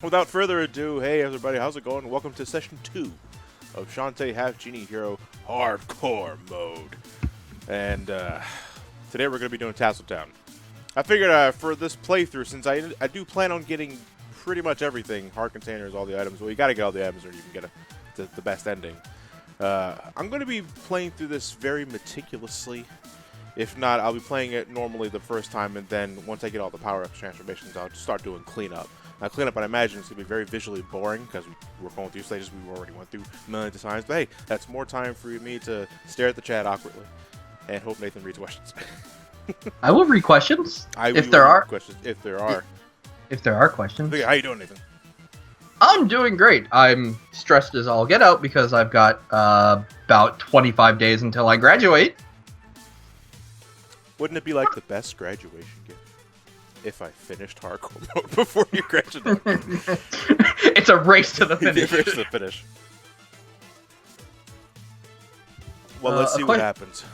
Without further ado, hey everybody, how's it going? Welcome to session 2 of Shantae Half-Genie Hero Hardcore Mode. And today we're going to be doing Tassel Town. I figured for this playthrough, since I do plan on getting pretty much everything, heart containers, all the items, well, you got to get all the items or you can get the best ending. I'm going to be playing through this very meticulously. If not, I'll be playing it normally the first time, and then once I get all the power-ups transformations, I'll just start doing cleanup. Now, cleanup, I imagine, is going to be very visually boring because we're going through stages we already went through millions of times. But hey, that's more time for me to stare at the chat awkwardly and hope Nathan reads questions. I will read questions If there are questions. If there are questions. Okay, how you doing, Nathan? I'm doing great. I'm stressed as all get out because I've got about 25 days until I graduate. Wouldn't it be like the best graduation gift if I finished Hardcore Mode before you graduated? It's a race to the finish. Race to the finish. Well, let's see what happens.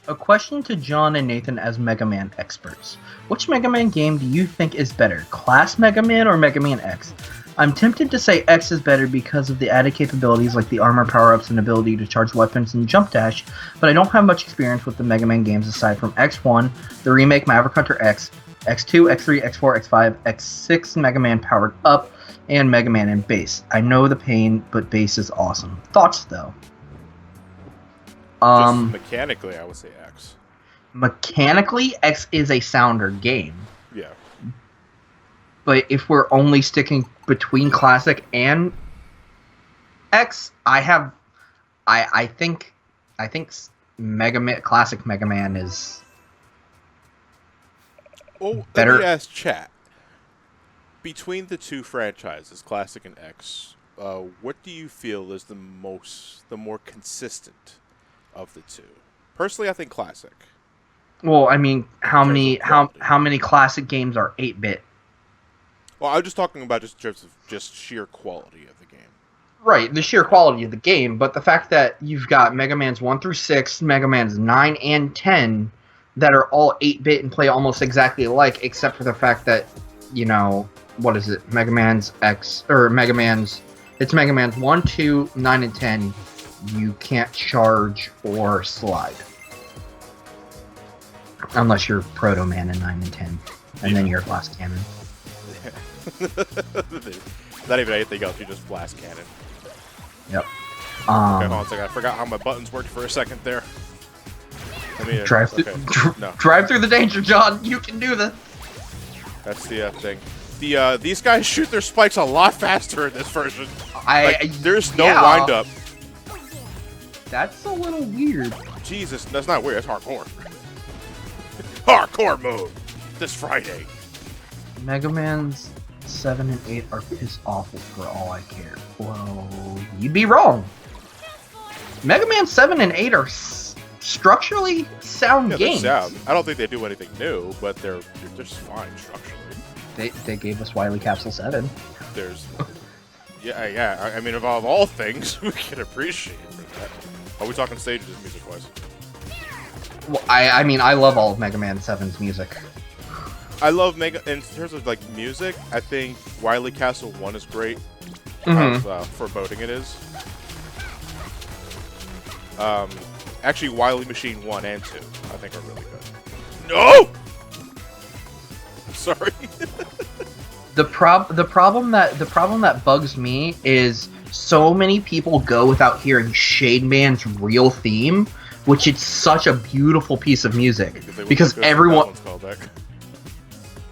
A question to John and Nathan as Mega Man experts. Which Mega Man game do you think is better, Class Mega Man or Mega Man X? I'm tempted to say X is better because of the added capabilities like the armor power-ups and ability to charge weapons and jump dash, but I don't have much experience with the Mega Man games aside from X1, the remake Maverick Hunter X, X2, X3, X4, X5, X6 Mega Man Powered Up, and Mega Man and Bass. I know the pain, but Bass is awesome. Thoughts, though? Just mechanically, I would say X. Mechanically, X is a sounder game. Yeah. But if we're only sticking between Classic and X, I think Mega Man, Classic Mega Man is better. Let me ask chat. Between the two franchises, Classic and X, what do you feel is the more consistent of the two? Personally, I think Classic. Well, I mean, how many Classic games are 8-bit? Well, I'm just talking about just in terms of just sheer quality of the game. Right, the sheer quality of the game, but the fact that you've got Mega Man's 1 through 6, Mega Man's 9 and 10 that are all 8-bit and play almost exactly alike, except for the fact that, you know, what is it? Mega Man's X, or Mega Man's, it's Mega Man's 1, 2, 9, and 10. You can't charge or slide. Unless you're Proto Man in 9 and 10. And then you're Blast Cannon. Not even anything else, you just blast cannon. Yep. Okay, hold on a second. I forgot how my buttons worked for a second there. Drive through the danger, John. You can do this. That's the thing. These guys shoot their spikes a lot faster in this version. There's no wind up. That's a little weird. Jesus, that's not weird. That's hardcore. Hardcore mode this Friday. Mega Man's 7 and 8 are piss awful for all I care. Well, you'd be wrong. Mega Man 7 and 8 are structurally sound games. Sound. I don't think they do anything new, but they're just fine structurally. They gave us Wily Capsule 7. There's... yeah. I mean, of all things, we can appreciate for that. Are we talking stages music-wise? Well, I mean, I love all of Mega Man 7's music. I love in terms of like music, I think Wily Castle 1 is great. How foreboding it is. Actually, Wily Machine 1 and 2, I think are really good. No! I'm sorry. The problem that bugs me is so many people go without hearing Shade Man's real theme, which is such a beautiful piece of music because everyone.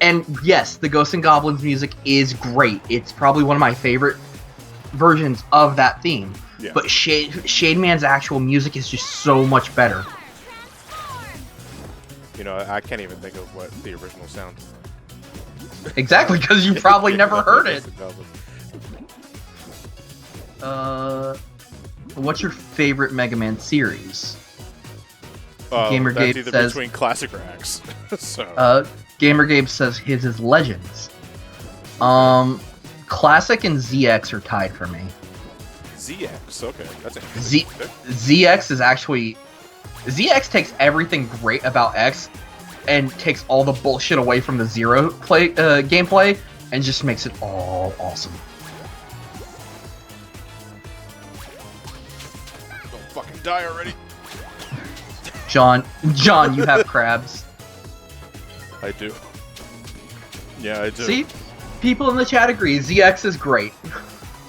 And yes, the Ghosts and Goblins music is great. It's probably one of my favorite versions of that theme. Yeah. But Shade Man's actual music is just so much better. You know, I can't even think of what the original sound. Exactly, because you probably never heard it. What's your favorite Mega Man series? Gamergate says between Classic or X. So. Gamergame says his is Legends. Classic and ZX are tied for me. ZX, okay, that's it. ZX is actually ZX takes everything great about X and takes all the bullshit away from the Zero gameplay and just makes it all awesome. Don't fucking die already. John, you have crabs. I do. Yeah, I do. See? People in the chat agree, ZX is great.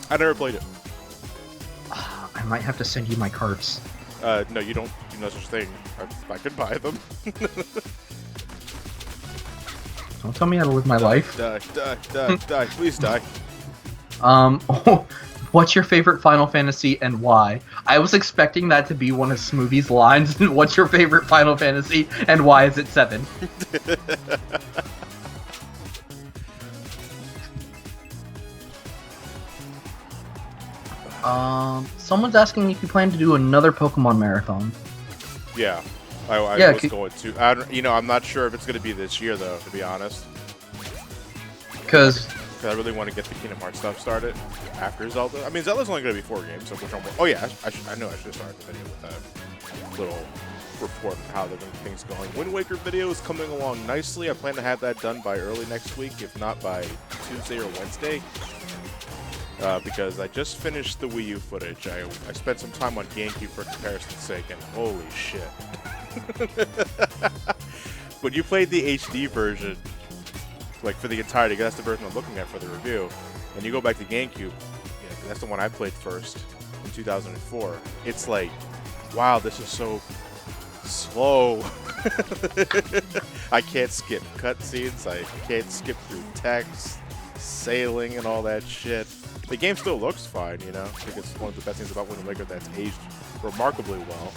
I never played it. I might have to send you my carts. No, you don't do no such thing. I could buy them. Don't tell me how to live my life. Die, please die. What's your favorite Final Fantasy and why? I was expecting that to be one of Smoothie's lines. What's your favorite Final Fantasy and why is it 7? Someone's asking if you plan to do another Pokemon marathon. Yeah, I was going to. I'm not sure if it's going to be this year though, to be honest. Because I really want to get the Kingdom Hearts stuff started after Zelda. I mean, Zelda's only going to be 4 games, so which I'm. Oh yeah, I know I should have started the video with that little report on how the things going. Wind Waker video is coming along nicely. I plan to have that done by early next week, if not by Tuesday or Wednesday. Because I just finished the Wii U footage. I spent some time on GameCube for comparison's sake, and holy shit. When you played the HD version, like for the entirety, that's the version I'm looking at for the review, and you go back to GameCube, that's the one I played first in 2004, it's like, wow, this is so slow. I can't skip cutscenes, I can't skip through text, sailing, and all that shit. The game still looks fine, I think it's one of the best things about Wind Waker that's aged remarkably well,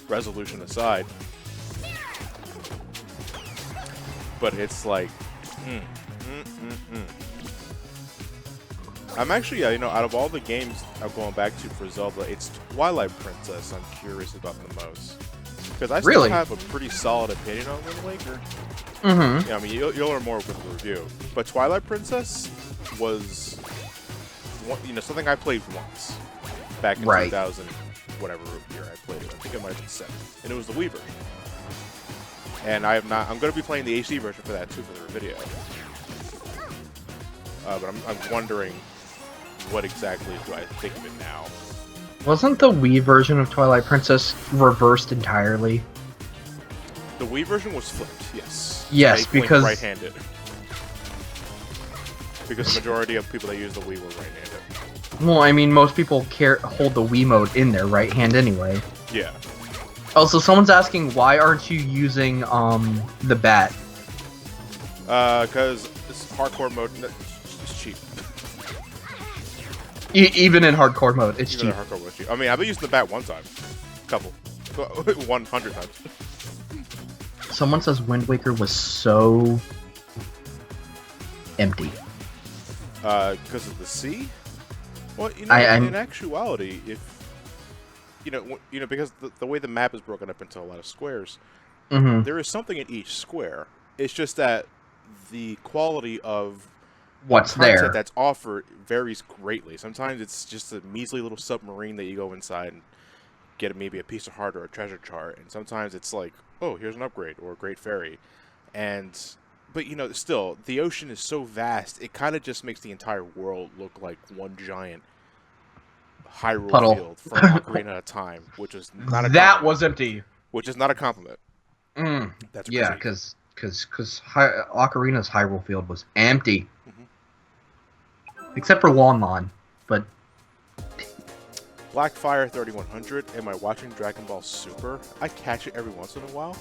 resolution aside. But it's like, I'm actually, out of all the games I'm going back to for Zelda, it's Twilight Princess I'm curious about the most. Because I still have a pretty solid opinion on Wind Waker. Mm-hmm. Yeah, I mean, you'll learn more with the review. But Twilight Princess was, something I played once back in 2000, whatever year I played it. I think it might have been 7. And it was the Wii version. And I'm going to be playing the HD version for that too for the video. But I'm wondering what exactly do I think of it now. Wasn't the Wii version of Twilight Princess reversed entirely? The Wii version was flipped, yes. Yes, because right-handed. Because the majority of people that use the Wii were right-handed. Well, I mean, most people hold the Wii mode in their right hand anyway. Yeah. Also, someone's asking, why aren't you using the bat? Because this hardcore mode is cheap. Even in hardcore mode, it's cheap. In hardcore mode, cheap. I mean, I've been using the bat one time. Couple. 100 times. Someone says Wind Waker was so empty. Because of the sea? Well, in actuality, if because the way the map is broken up into a lot of squares, there is something in each square. It's just that the quality of what's there that's offered varies greatly. Sometimes it's just a measly little submarine that you go inside and get maybe a piece of heart or a treasure chart, and sometimes it's like, oh, here's an upgrade or a great fairy. But still, the ocean is so vast, it kind of just makes the entire world look like one giant Hyrule field from Ocarina of Time, which is not a that was empty. Which is not a compliment. That's crazy. Yeah, because Ocarina's Hyrule field was empty, except for Lon Lon. But Blackfire 3100. Am I watching Dragon Ball Super? I catch it every once in a while,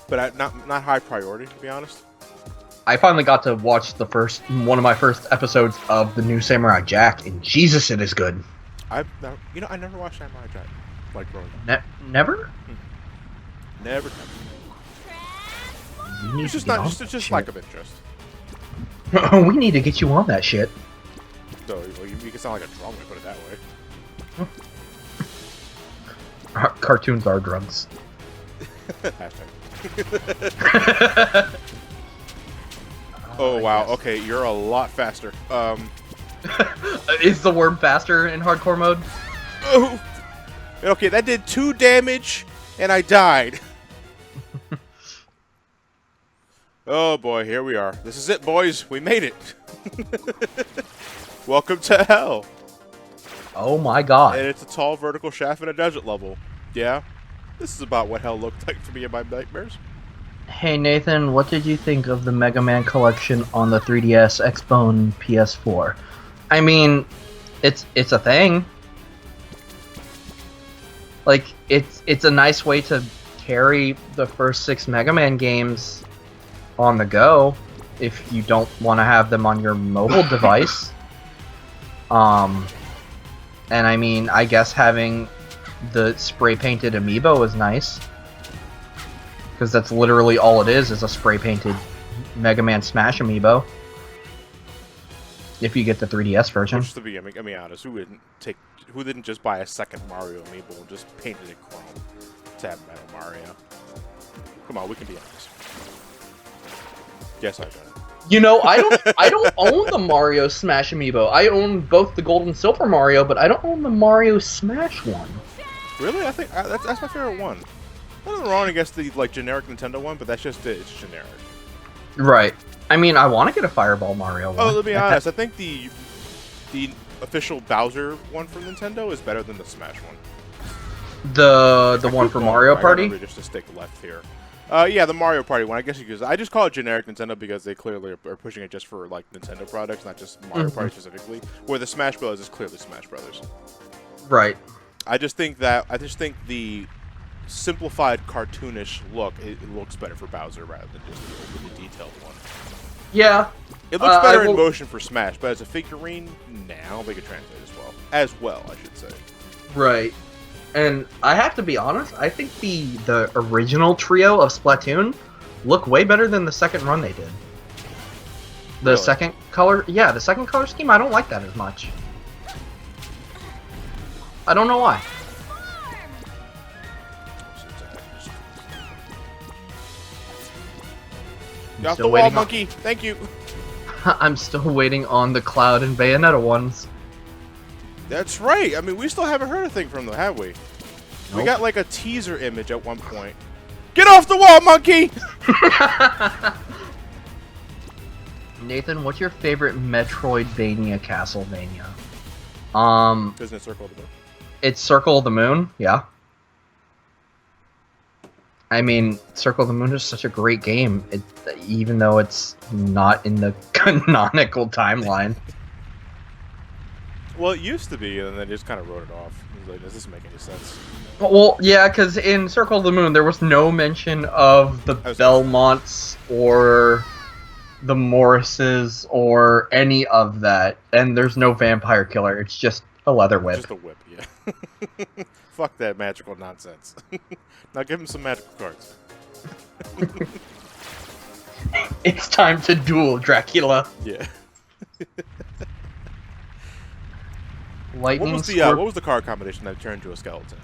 but not high priority, to be honest. I finally got to watch one of my first episodes of the new Samurai Jack, and Jesus, it is good. I never watched Samurai Jack, like growing up. Never? Never. It's just lack of interest. We need to get you on that shit. So you can sound like a drunk when you put it that way. Cartoons are drugs. Hashtag. Oh wow, yes. Okay, you're a lot faster. Is the worm faster in hardcore mode? Oh! Okay, that did 2 damage, and I died. Oh boy, here we are. This is it, boys. We made it. Welcome to hell. Oh my god. And it's a tall vertical shaft in a desert level. Yeah, this is about what hell looked like to me in my nightmares. Hey Nathan, what did you think of the Mega Man collection on the 3DS, Xbox, and PS4? I mean, it's a thing. Like, it's a nice way to carry the first 6 Mega Man games on the go if you don't want to have them on your mobile device. And I mean, I guess having the spray-painted Amiibo is nice. Because that's literally all it is a spray-painted Mega Man Smash Amiibo. If you get the 3DS version. Which, to be honest, who didn't just buy a second Mario Amiibo and just painted it chrome to have Metal Mario? Come on, we can be honest. Yes, I got it. You know, I don't own the Mario Smash Amiibo. I own both the Gold and Silver Mario, but I don't own the Mario Smash one. Really? I think that's my favorite one. Nothing wrong against the generic Nintendo one, but that's just it. It's generic. Right. I mean, I want to get a Fireball Mario one. Oh, to be honest, I think the official Bowser one from Nintendo is better than the Smash one. The one for Mario Party? Just to stick left here. Yeah, the Mario Party one. I guess I just call it generic Nintendo because they clearly are pushing it just for Nintendo products, not just Mario Party specifically. Where the Smash Bros is clearly Smash Brothers. Right. I just think the simplified cartoonish look, it looks better for Bowser rather than just the overly detailed one. Yeah. It looks better in motion for Smash, but as a figurine, nah, I don't think it translates as well, I should say. Right. And I have to be honest, I think the original trio of Splatoon look way better than the second run they did. The Really? second color scheme, I don't like that as much. I don't know why. Get off the wall, monkey! Thank you! I'm still waiting on the Cloud and Bayonetta ones. That's right! I mean, we still haven't heard a thing from them, have we? Nope. We got a teaser image at one point. Get off the wall, monkey! Nathan, what's your favorite Metroidvania Castlevania? Isn't it Circle of the Moon? It's Circle of the Moon, yeah. I mean, Circle of the Moon is such a great game, even though it's not in the canonical timeline. Well, it used to be, and then they just kind of wrote it off. Does this make any sense? Well, yeah, because in Circle of the Moon, there was no mention of the Belmonts or the Morrises or any of that, and there's no vampire killer. It's just a leather whip. Just a whip, yeah. Fuck that magical nonsense. Now give him some magical cards. It's time to duel Dracula. Yeah. What was the card combination that turned into a skeleton?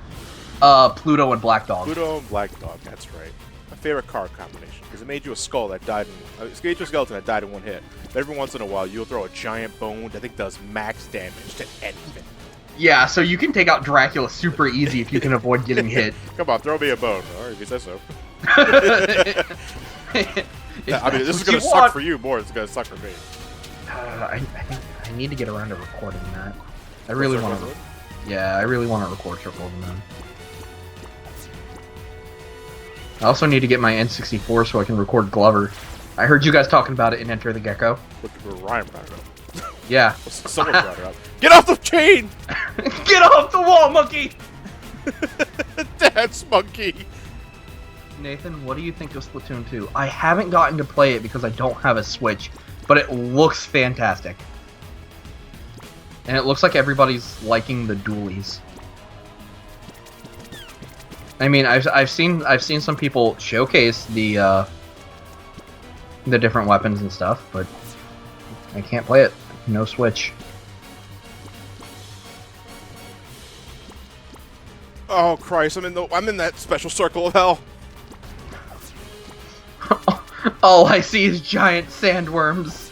Pluto and Black Dog. Pluto and Black Dog, that's right. My favorite card combination, because it made you a skull that died in... it made you a skeleton that died in one hit. But every once in a while, you'll throw a giant bone that I think does max damage to anything. Yeah, so you can take out Dracula super easy if you can avoid getting hit. Come on, throw me a bone. Alright, if you say so. I mean, this is going to suck for you more than it's going to suck for me. I think I need to get around to recording that. I really want to... Yeah, I really want to record Circle of the Moon. I also need to get my N64 so I can record Glover. I heard you guys talking about it in Enter the Gecko. Look, Ryan brought it up. Yeah. Someone brought it up. Get off the chain! Get off the wall, monkey! Dance monkey! Nathan, what do you think of Splatoon 2? I haven't gotten to play it because I don't have a Switch, but it looks fantastic. And it looks like everybody's liking the dualies. I mean, I've seen some people showcase the different weapons and stuff, but I can't play it. No Switch. Oh Christ! I'm in that special circle of hell. All I see is giant sandworms.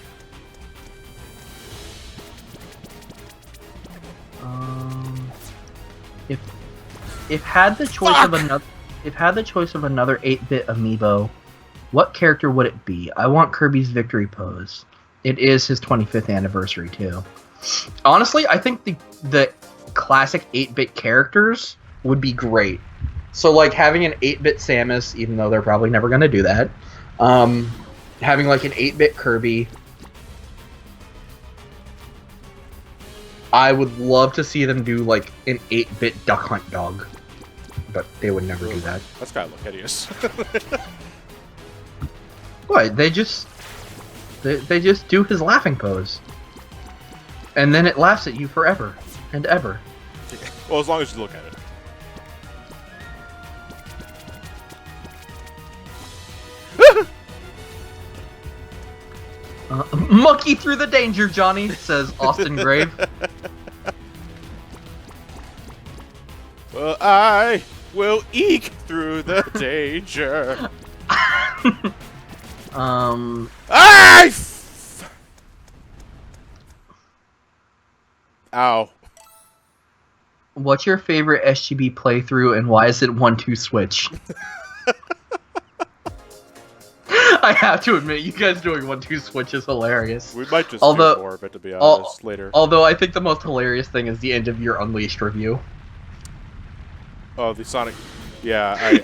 If had the choice of another 8-bit amiibo, What character would it be? I want Kirby's victory pose. It is his 25th anniversary too. Honestly, I think the classic 8-bit characters would be great. So like having an 8-bit Samus, even though they're probably never going to do that. Having like an 8-bit Kirby. I would love to see them do like an 8-bit Duck Hunt dog. But they would never do that. That's gotta look hideous. What? They just do his laughing pose. And then it laughs at you forever and ever. Well, as long as you look at it. Monkey through the danger, Johnny, says Austin Grave. Well, I will eke through the danger. I Ow. What's your favorite SGB playthrough and why is it 1-2 switch? I have to admit, you guys doing 1-2 switch is hilarious. We might just do more of it, to be honest, later. Although I think the most hilarious thing is the end of your Unleashed review. Oh, the Sonic... Yeah,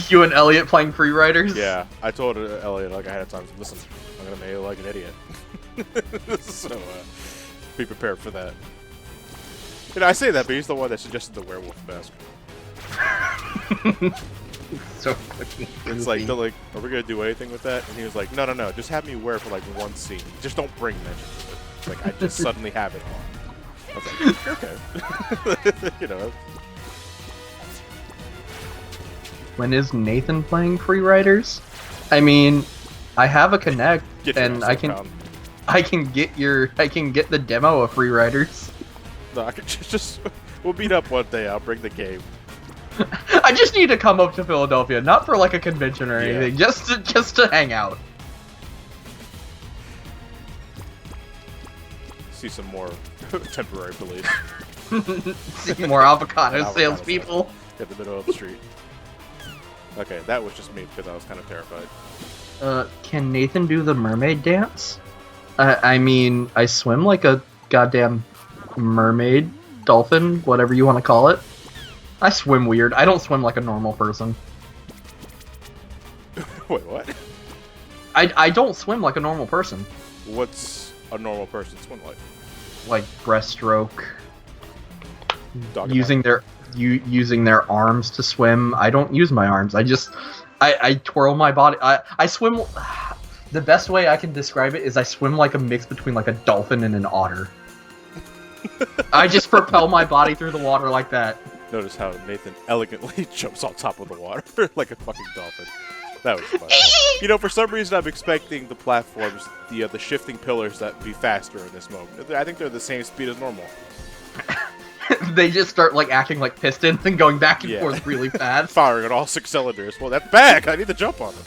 You and Elliot playing Free Riders? Yeah, I told Elliot like ahead of time, listen, I'm gonna make you like an idiot. So, be prepared for that. You know, I say that, but he's the one that suggested the werewolf mask. So fucking It's like, they're like, are we gonna do anything with that? And he was like, no, just have me wear it for like one scene. Just don't bring mention to it. It's like, I just suddenly have it on. I was like, okay. You know. When is Nathan playing Free Riders? I mean, I have a Connect, and I can get the demo of Free Riders. No, I can just we'll meet up one day. I'll bring the game. I just need to come up to Philadelphia, not for like a convention or anything, just to hang out. See some more temporary police. See more avocado salespeople in the middle of the street. Okay, that was just me because I was kind of terrified. Can Nathan do the mermaid dance? I mean, I swim like a goddamn mermaid, dolphin, whatever you want to call it. I swim weird. I don't swim like a normal person. Wait, what? I don't swim like a normal person. What's a normal person swim like? Like breaststroke. Doggy Using their arms to swim. I don't use my arms. I twirl my body. I swim. The best way I can describe it is I swim like a mix between like a dolphin and an otter. I just propel my body through the water like that. Notice how Nathan elegantly jumps on top of the water like a fucking dolphin. That was fun. You know, for some reason I'm expecting the platforms, the shifting pillars that be faster in this moment. I think they're the same speed as normal. They just start like acting like pistons and going back and forth really fast. Firing on all 6 cylinders. Well, that's back! I need to jump on them.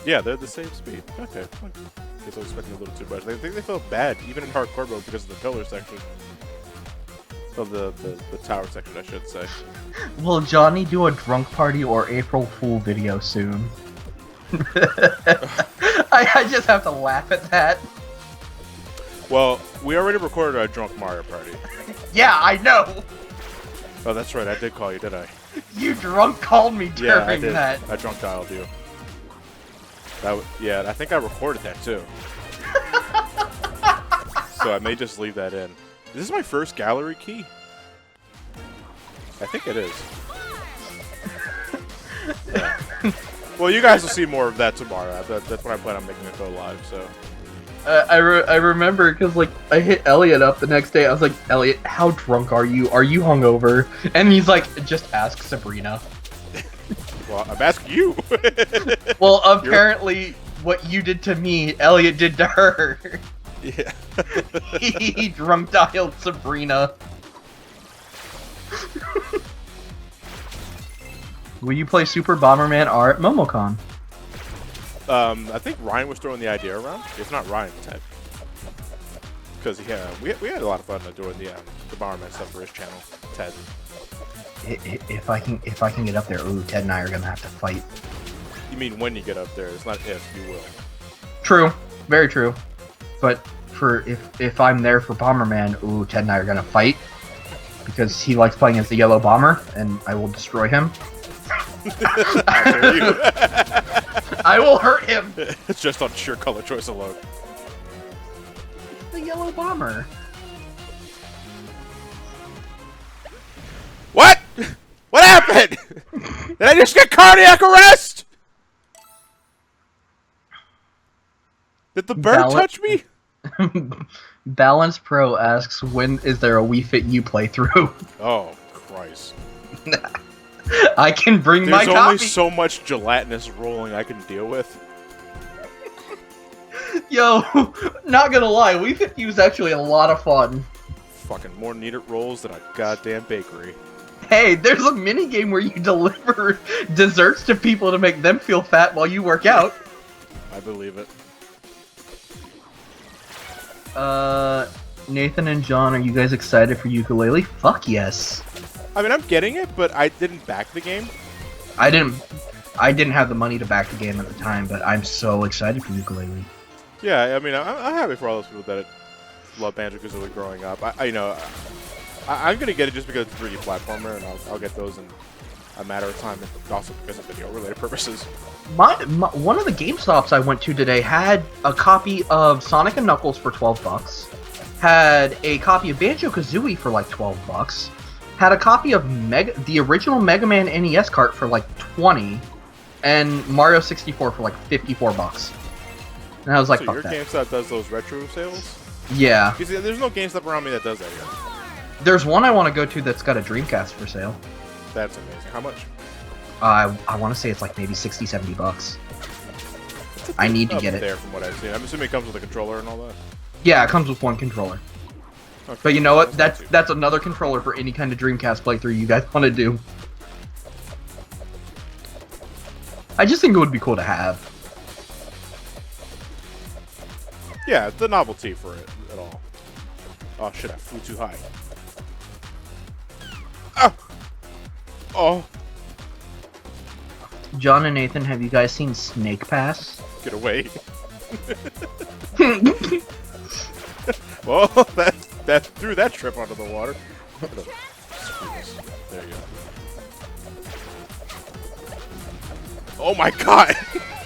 Yeah, they're the same speed. Okay. I guess I was expecting a little too much. I think they felt bad, even in Hardcore Mode, because of the pillar section. Of the tower section, I should say. Will Johnny do a drunk party or April Fool video soon? I just have to laugh at that. Well, we already recorded our drunk Mario party. Yeah, I know. Oh, that's right. I did call you, did I? You drunk called me during I did. that. I drunk dialed you. Yeah, I think I recorded that too. So I may just leave that in. This is my first gallery key? I think it is. Yeah. Well, you guys will see more of that tomorrow. That's when I plan on making it go live, so. I remember because like I hit Elliot up the next day. I was like, Elliot, how drunk are you? Are you hungover? And he's like, just ask Sabrina. Well, I'm asking you. Well, apparently what you did to me, Elliot did to her. Yeah. He drunk dialed Sabrina. Will you play Super Bomberman R at MomoCon? I think Ryan was throwing the idea around. If not Ryan, Ted. Because we had a lot of fun doing the Bomberman stuff for his channel, Ted. If I can get up there, ooh, Ted and I are gonna have to fight. You mean when you get up there? It's not if. You will. True. Very true. But for if I'm there for Bomberman, ooh, Ted and I are gonna fight because he likes playing as the yellow bomber, and I will destroy him. How dare you? I will hurt him. It's just on sheer color choice alone. The yellow bomber. What? What happened? Did I just get cardiac arrest? Did the bird touch me? Balance Pro asks, when is there a Wii Fit U playthrough? Oh, Christ. I can bring my There's copy. only so much gelatinous rolling I can deal with. Yo, not gonna lie, Wii Fit U is actually a lot of fun. Fucking more needed rolls than a goddamn bakery. Hey, there's a mini game where you deliver desserts to people to make them feel fat while you work out. I believe it. Nathan and John, are you guys excited for ukulele? Fuck yes. I mean, I'm getting it, but I didn't back the game. I didn't have the money to back the game at the time, but I'm so excited for ukulele. Yeah, I mean, I'm happy for all those people that love Banjo-Kazooie growing up. I'm gonna get it just because it's a 3D platformer, and I'll get those in a matter of time, and also because of video-related purposes. One of the GameStops I went to today had a copy of Sonic and Knuckles for $12, had a copy of Banjo-Kazooie for like $12, had a copy of the original Mega Man NES cart for like $20, and Mario 64 for like $54. And I was like, so fuck your that. GameStop does those retro sales? Yeah. You see, there's no GameStop around me that does that yet. There's one I want to go to that's got a Dreamcast for sale. That's amazing. How much? I want to say it's like maybe $60-70. I need to get it. There, from what I've seen. I'm assuming it comes with a controller and all that. Yeah, it comes with one controller. Okay. But you know what? That's another controller for any kind of Dreamcast playthrough you guys want to do. I just think it would be cool to have. Yeah, the novelty for it at all. Oh shit! I flew too high. Oh. Oh. John and Nathan, have you guys seen Snake Pass? Get away. Well, that threw that trip onto the water. There you go. Oh my god!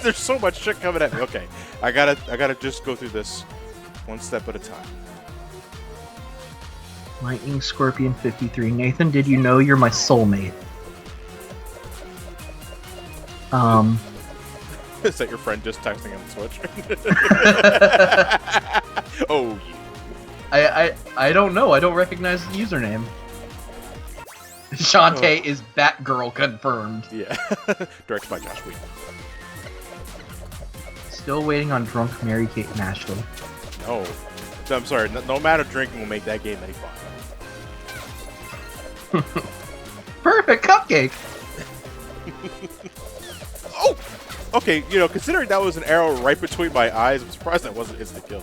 There's so much shit coming at me. Okay, I gotta just go through this one step at a time. Lightning Scorpion 53. Nathan, did you know you're my soulmate? Is that your friend just texting on Twitch? Oh, you. I don't know. I don't recognize the username. Shantae is Batgirl confirmed. Yeah. Directed by Josh Whedon. Still waiting on Drunk Mary Kate in Nashville. No. I'm sorry. No amount of drinking will make that game any fun. Perfect cupcake. Oh! Okay, you know, considering that was an arrow right between my eyes, I'm surprised that wasn't instant kill.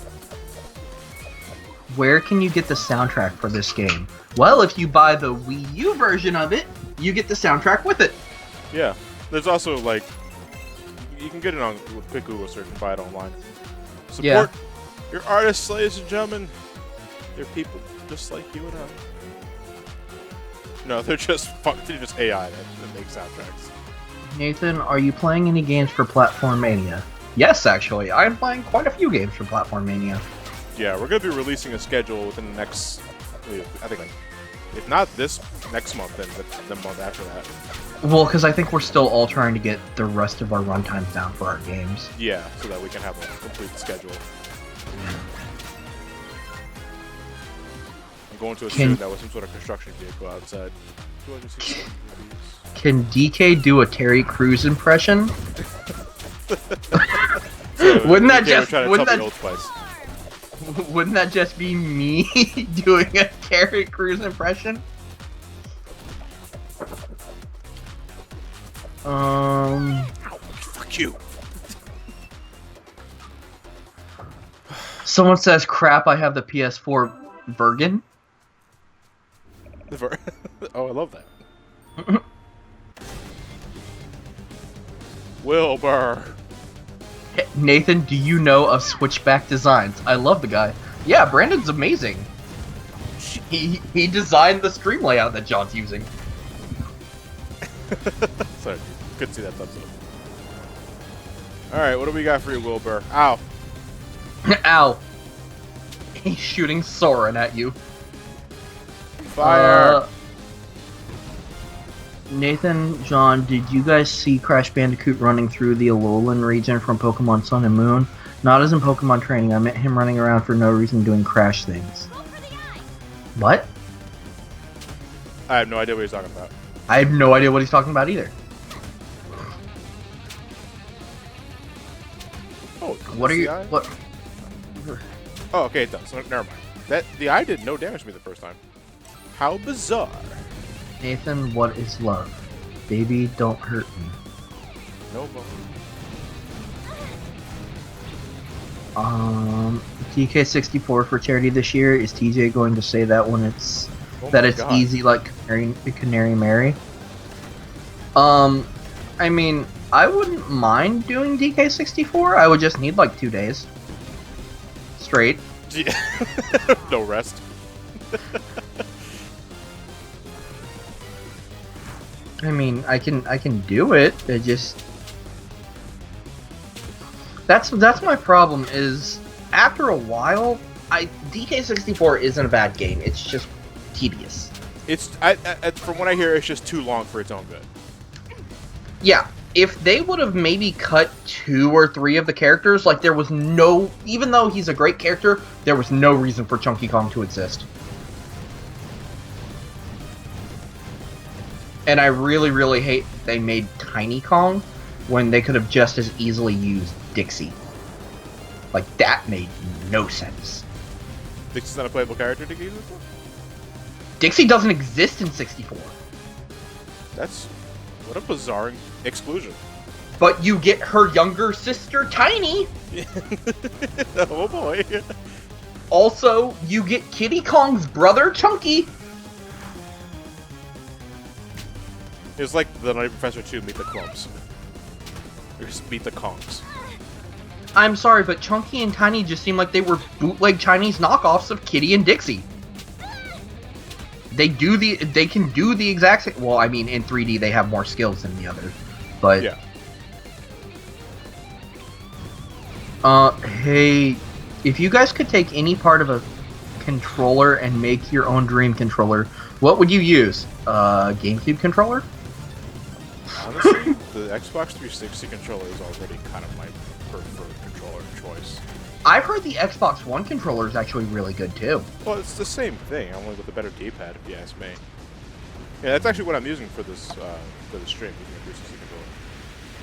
Where can you get the soundtrack for this game? Well, if you buy the Wii U version of it, you get the soundtrack with it. Yeah. There's also, like, you can get it on with quick Google search and buy it online. Support your artists, ladies and gentlemen. They're people just like you and I. No, they're just AI that makes soundtracks. Nathan, are you playing any games for Platform Mania? Yes, actually. I'm playing quite a few games for Platform Mania. Yeah, we're going to be releasing a schedule within the next, I think, like, if not this next month, then the month after that. Well, because I think we're still all trying to get the rest of our runtimes down for our games. Yeah, so that we can have a complete schedule. I'm going to assume that was some sort of construction vehicle outside. 260 movies. Can DK do a Terry Crews impression? Wouldn't that just be me doing a Terry Crews impression? Fuck you. Someone says, crap, I have the PS4 Virgin. Oh, I love that. Wilbur. Nathan, do you know of Switchback Designs? I love the guy. Yeah, Brandon's amazing. He designed the stream layout that John's using. Sorry, couldn't see that thumbs up. Alright, what do we got for you, Wilbur? Ow. Ow. He's shooting Soren at you. Fire. Nathan, John, did you guys see Crash Bandicoot running through the Alolan region from Pokemon Sun and Moon? Not as in Pokemon training, I meant him running around for no reason doing Crash things. What? I have no idea what he's talking about. I have no idea what he's talking about either. Oh, what are you... What? Oh, okay, it does. So, never mind. The eye did no damage to me the first time. How bizarre. Nathan, what is love? Baby, don't hurt me. No more. TK64 for charity this year. Is TJ going to say that when it's God. easy like Canary Mary? I mean, I wouldn't mind doing DK64. I would just need like 2 days straight. Yeah. No rest. I mean, I can do it. It just that's my problem. Is after a while, DK64 isn't a bad game. It's just tedious. It's from what I hear, it's just too long for its own good. Yeah, if they would have maybe cut 2 or 3 of the characters, like there was no, even though he's a great character, there was no reason for Chunky Kong to exist. And I really, really hate they made Tiny Kong when they could have just as easily used Dixie. Like, that made no sense. Dixie's not a playable character to use it for? Dixie doesn't exist in 64. That's... what a bizarre exclusion. But you get her younger sister, Tiny! Oh boy. Also, you get Kiddy Kong's brother, Chunky! It's like the Nutty Professor 2 meet the Clumps. Or just meet the Kongs. I'm sorry, but Chunky and Tiny just seem like they were bootleg Chinese knockoffs of Kitty and Dixie. They can do the exact same. Well, I mean, in 3D they have more skills than the others, but yeah. Hey, if you guys could take any part of a controller and make your own dream controller, what would you use? GameCube controller? Honestly, the Xbox 360 controller is already kind of my preferred controller choice. I've heard the Xbox One controller is actually really good too. Well, it's the same thing, only with a better D-pad, if you ask me. Yeah, that's actually what I'm using for this for the stream, using a 360 controller.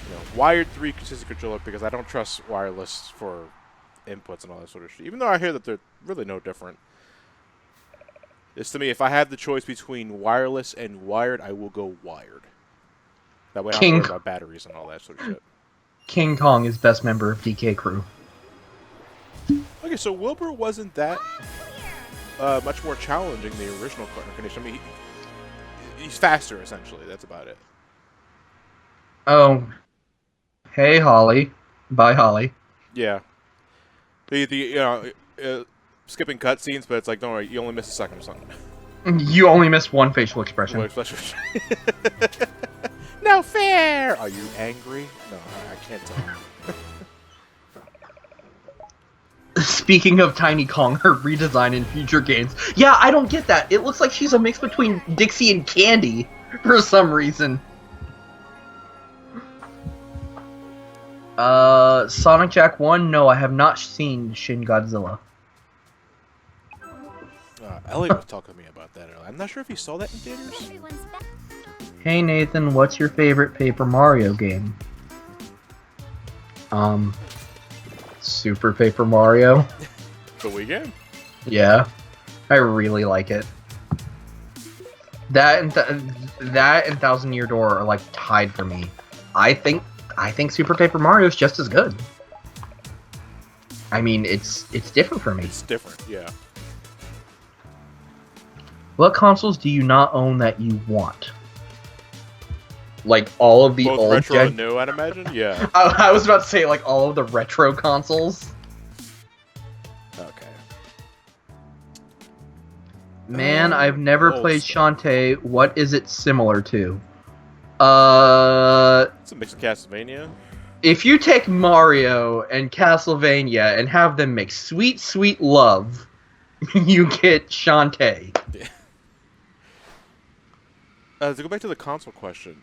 You know, wired 360 controller because I don't trust wireless for inputs and all that sort of shit. Even though I hear that they're really no different. It's to me, if I have the choice between wireless and wired, I will go wired. That way I don't worry about batteries and all that sort of shit. King Kong is best member of DK Crew. Okay, so Wilbur wasn't that much more challenging than the original Kart condition. I mean, he's faster, essentially. That's about it. Oh. Hey, Holly. Bye, Holly. Yeah. Skipping cutscenes, but it's like, don't worry, you only miss a second or something. You only miss one facial expression. One expression. No fair! Are you angry? No, I can't tell. Speaking of Tiny Kong, her redesign in future games. Yeah, I don't get that. It looks like she's a mix between Dixie and Candy for some reason. Sonic Jack 1? No, I have not seen Shin Godzilla. Elliot was talking to me about that earlier. I'm not sure if he saw that in theaters. Hey Nathan, what's your favorite Paper Mario game? Super Paper Mario. The Wii game? Yeah, I really like it. That and Thousand Year Door are like tied for me. I think Super Paper Mario is just as good. I mean, it's different for me. It's different, yeah. What consoles do you not own that you want? like all of the Both old retro gen. and new, I'd imagine. Yeah. I was about to say like all of the retro consoles. Okay. Man, I've never old played stuff. Shantae. What is it similar to? It's a mix of Castlevania. If you take Mario and Castlevania and have them make sweet, sweet love, you get Shantae. Yeah. To go back to the console question,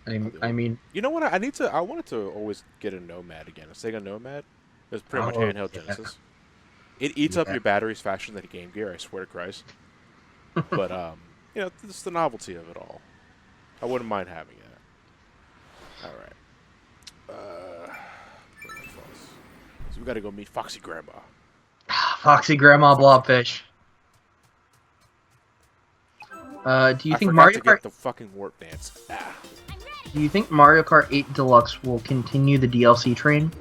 I mean, you know what? I wanted to always get a Nomad again. A Sega Nomad. It's pretty much handheld Genesis. It eats up your batteries faster than a Game Gear. I swear to Christ. But you know, it's the novelty of it all. I wouldn't mind having it. All right. So we got to go meet Foxy Grandma. Foxy Grandma Blobfish. Do you think Mario Kart? Get the fucking warp dance? Ah. Do you think Mario Kart 8 Deluxe will continue the DLC train?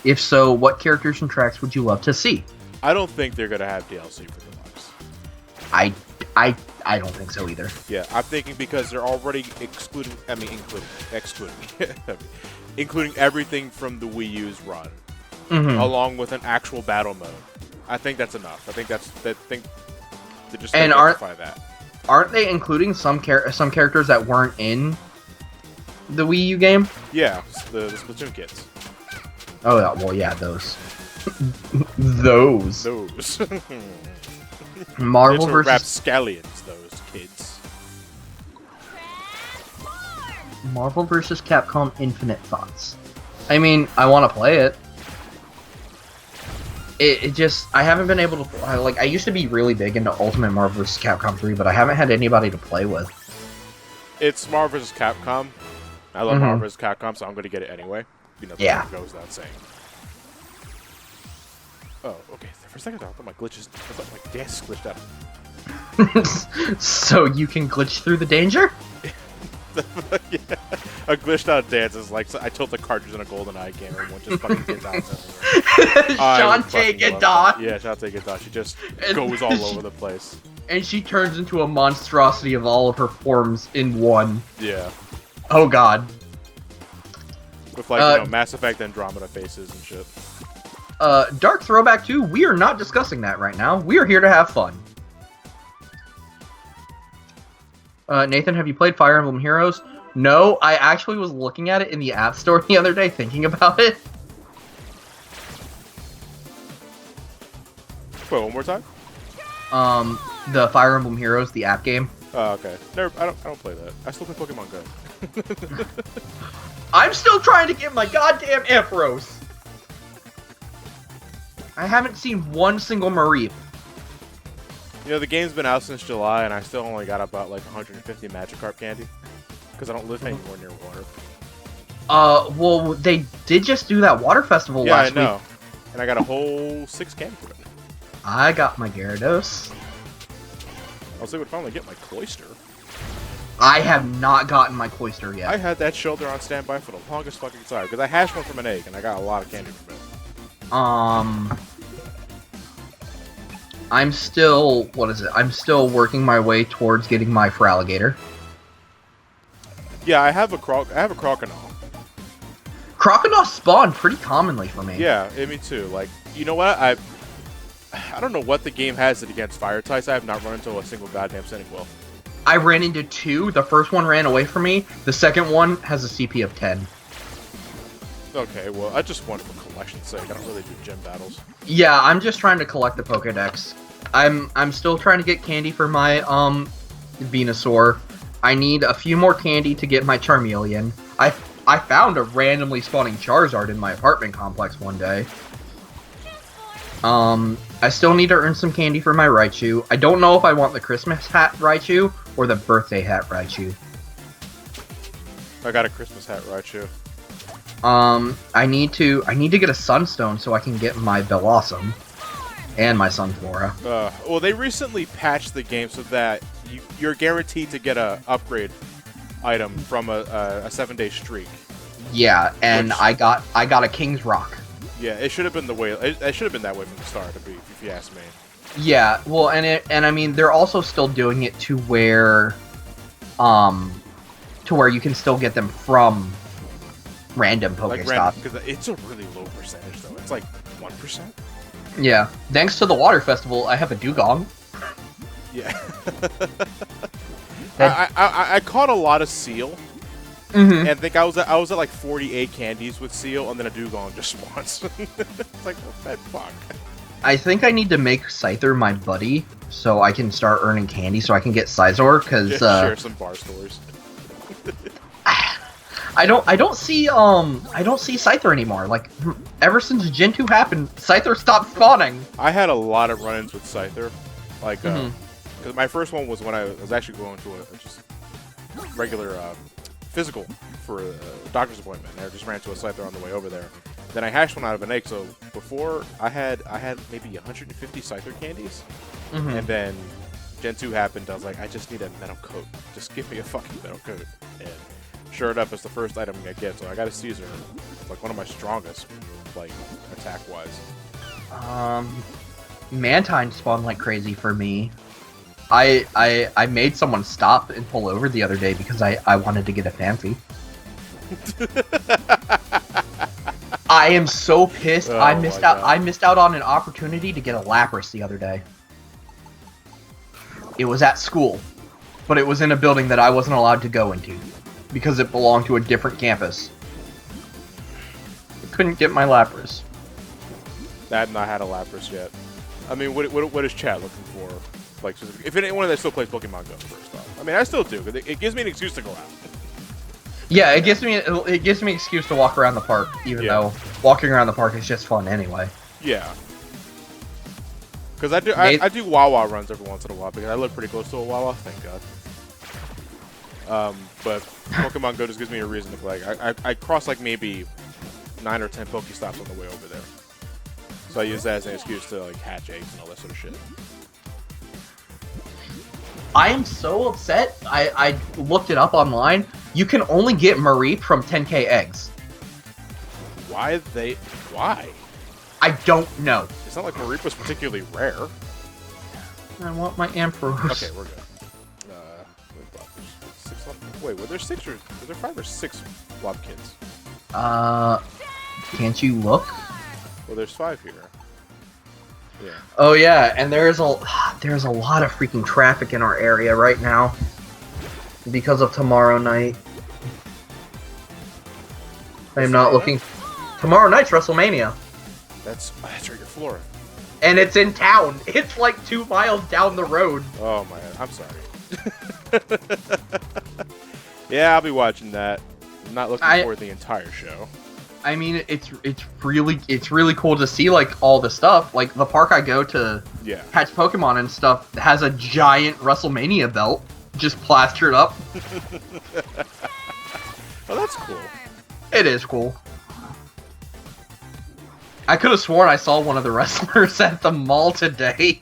If so, what characters and tracks would you love to see? I don't think they're gonna have DLC for Deluxe. I don't think so either. Yeah, I'm thinking because they're already including everything from the Wii U's run, along with an actual battle mode. I think that's enough. I think they just justify that. Aren't they including some characters that weren't in the Wii U game? Yeah, the Splatoon kids. Oh yeah, well yeah, those. those. Marvel vs. Rapscallions, those kids. Marvel vs. Capcom Infinite thoughts. I mean, I want to play it. It just, I haven't been able to, I used to be really big into Ultimate Marvel vs. Capcom 3, but I haven't had anybody to play with. It's Marvel vs. Capcom. I love Marvel vs. Capcom, so I'm going to get it anyway. You know, yeah. Goes without saying. Oh, okay. For a second, I thought my dance glitched out. So you can glitch through the danger? Yeah. A glitched out dance is like, so I tilt the cartridge in a GoldenEye game and one just fucking gets out everywhere. Shantae Gadot. Yeah, Shantae Gadot. She just goes all over the place. And she turns into a monstrosity of all of her forms in one. Yeah. Oh god. With like, Mass Effect Andromeda faces and shit. Dark Throwback 2, we are not discussing that right now. We are here to have fun. Nathan, have you played Fire Emblem Heroes? No, I actually was looking at it in the App Store the other day thinking about it. Wait, one more time? The Fire Emblem Heroes, the app game. Oh, okay. I don't play that. I still play Pokémon Go. I'm still trying to get my goddamn Ampharos. I haven't seen one single Mareep. You know, the game's been out since July, and I still only got about like 150 Magikarp candy. Because I don't live anywhere near water. Well, they did just do that water festival last week. Yeah, I know. And I got a whole 6 candy from it. I got my Gyarados. I was able to finally get my Cloyster. I have not gotten my Cloyster yet. I had that shoulder on standby for the longest fucking time. Because I hatched one from an egg, and I got a lot of candy from it. I'm still, I'm still working my way towards getting my Feraligatr. Yeah, I have a Croconaw. Croconaw spawn pretty commonly for me. Yeah, me too. Like, you know what? I don't know what the game has it against fire types. I have not run into a single goddamn Cyndaquil. I ran into 2. The first one ran away from me. The second one has a CP of 10. Okay, well, I just want it for collection's sake. I don't really do gym battles. Yeah, I'm just trying to collect the Pokédex. I'm still trying to get candy for my Venusaur. I need a few more candy to get my Charmeleon. I found a randomly spawning Charizard in my apartment complex one day. I still need to earn some candy for my Raichu. I don't know if I want the Christmas hat Raichu or the birthday hat Raichu. I got a Christmas hat Raichu. I need to get a Sunstone so I can get my Bellossom and my Sunflora. Well, they recently patched the game so that you're guaranteed to get a upgrade item from a 7-day streak. Yeah, and I got a King's Rock. Yeah, it should have been the way. It should have been that way from the start, if you ask me. Yeah, well, and I mean, they're also still doing it to where to where you can still get them from random Pokestops. Because it's a really low percentage though. It's like 1%. Yeah. Thanks to the water festival, I have a dugong. Yeah. I caught a lot of seal. Mm-hmm. And I think I was at like 48 candies with seal, and then a dugong just spawns. It's like, what the fuck? I think I need to make Scyther my buddy so I can start earning candy so I can get Scizor, because share some bar stories. I don't see Scyther anymore. Like ever since Gen 2 happened, Scyther stopped spawning. I had a lot of run-ins with Scyther, like because my first one was when I was actually going to a just regular physical for a doctor's appointment, and I just ran to a Scyther on the way over there. Then I hashed one out of an egg, so before I had maybe 150 Scyther candies, and then Gen 2 happened, I was like, I just need a metal coat. Just give me a fucking metal coat. And sure enough, it's the first item I get, so I got a Caesar. It's like one of my strongest, like, attack-wise. Mantine spawned like crazy for me. I made someone stop and pull over the other day because I wanted to get a fancy. I am so pissed. Oh, I missed out on an opportunity to get a Lapras the other day. It was at school, but it was in a building that I wasn't allowed to go into because it belonged to a different campus. I couldn't get my Lapras. I had not had a Lapras yet. I mean, what is chat looking for? Like, if anyone that still plays Pokemon Go, first off. I mean, I still do, because it gives me an excuse to go out. Yeah, it gives me an excuse to walk around the park, even though walking around the park is just fun anyway. Yeah. Because I do Wawa runs every once in a while, because I live pretty close to a Wawa, thank God. But Pokemon Go just gives me a reason to play. I cross like maybe 9 or 10 Pokestops on the way over there. So I use that as an excuse to like hatch eggs and all that sort of shit. I am so upset. I looked it up online. You can only get Mareep from 10k eggs. Why? I don't know. It's not like Mareep was particularly rare. I want my Ampharos. Okay, we're good. Wait, were there 6 or were there 5 or 6 Blobkins? Can't you look? Well, there's 5 here. Yeah. Oh yeah, and there's a lot of freaking traffic in our area right now because of tomorrow night. I am not looking. Tomorrow night's WrestleMania. That's right, your Flora. And it's in town. It's like 2 miles down the road. Oh my, I'm sorry. Yeah, I'll be watching that. I'm not looking for the entire show. I mean, it's really cool to see like all the stuff. Like the park I go to, catch Pokemon and stuff has a giant WrestleMania belt just plastered up. Oh, that's cool. It is cool. I could have sworn I saw one of the wrestlers at the mall today.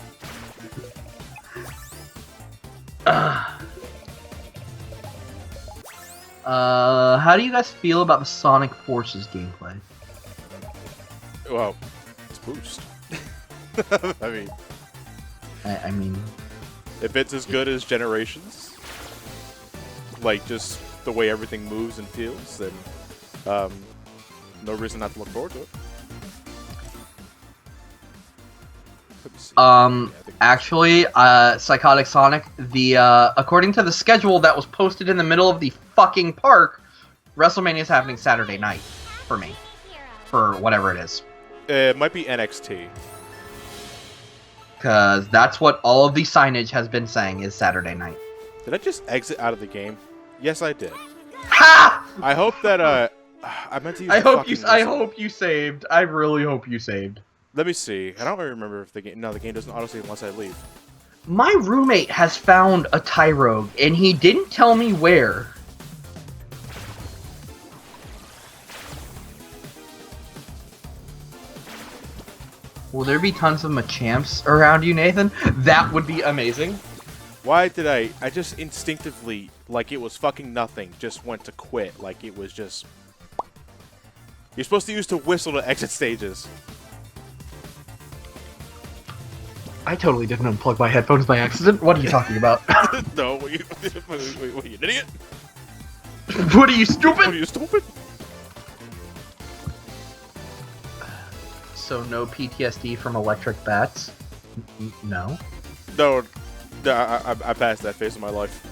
How do you guys feel about the Sonic Forces gameplay? Well, it's boost. I mean, if it's as good as Generations, like just the way everything moves and feels, then no reason not to look forward to it. Actually, Psychotic Sonic, according to the schedule that was posted in the middle of the fucking park, WrestleMania is happening Saturday night for me. For whatever it is. It might be NXT. Because that's what all of the signage has been saying is Saturday night. Did I just exit out of the game? Yes, I did. Ha! I hope that, I meant to use I hope you saved. I really hope you saved. Let me see. I don't really remember if the game... No, the game doesn't auto-save unless I leave. My roommate has found a Tyrogue, and he didn't tell me where. Will there be tons of Machamps around you, Nathan? That would be amazing. Why did I just instinctively, like it was fucking nothing, just went to quit. Like it was just... You're supposed to use to whistle to exit stages. I totally didn't unplug my headphones by accident. What are you talking about? No, what you an idiot? What are you, stupid? What are you, stupid? So no PTSD from electric bats? No. No, I passed that phase of my life.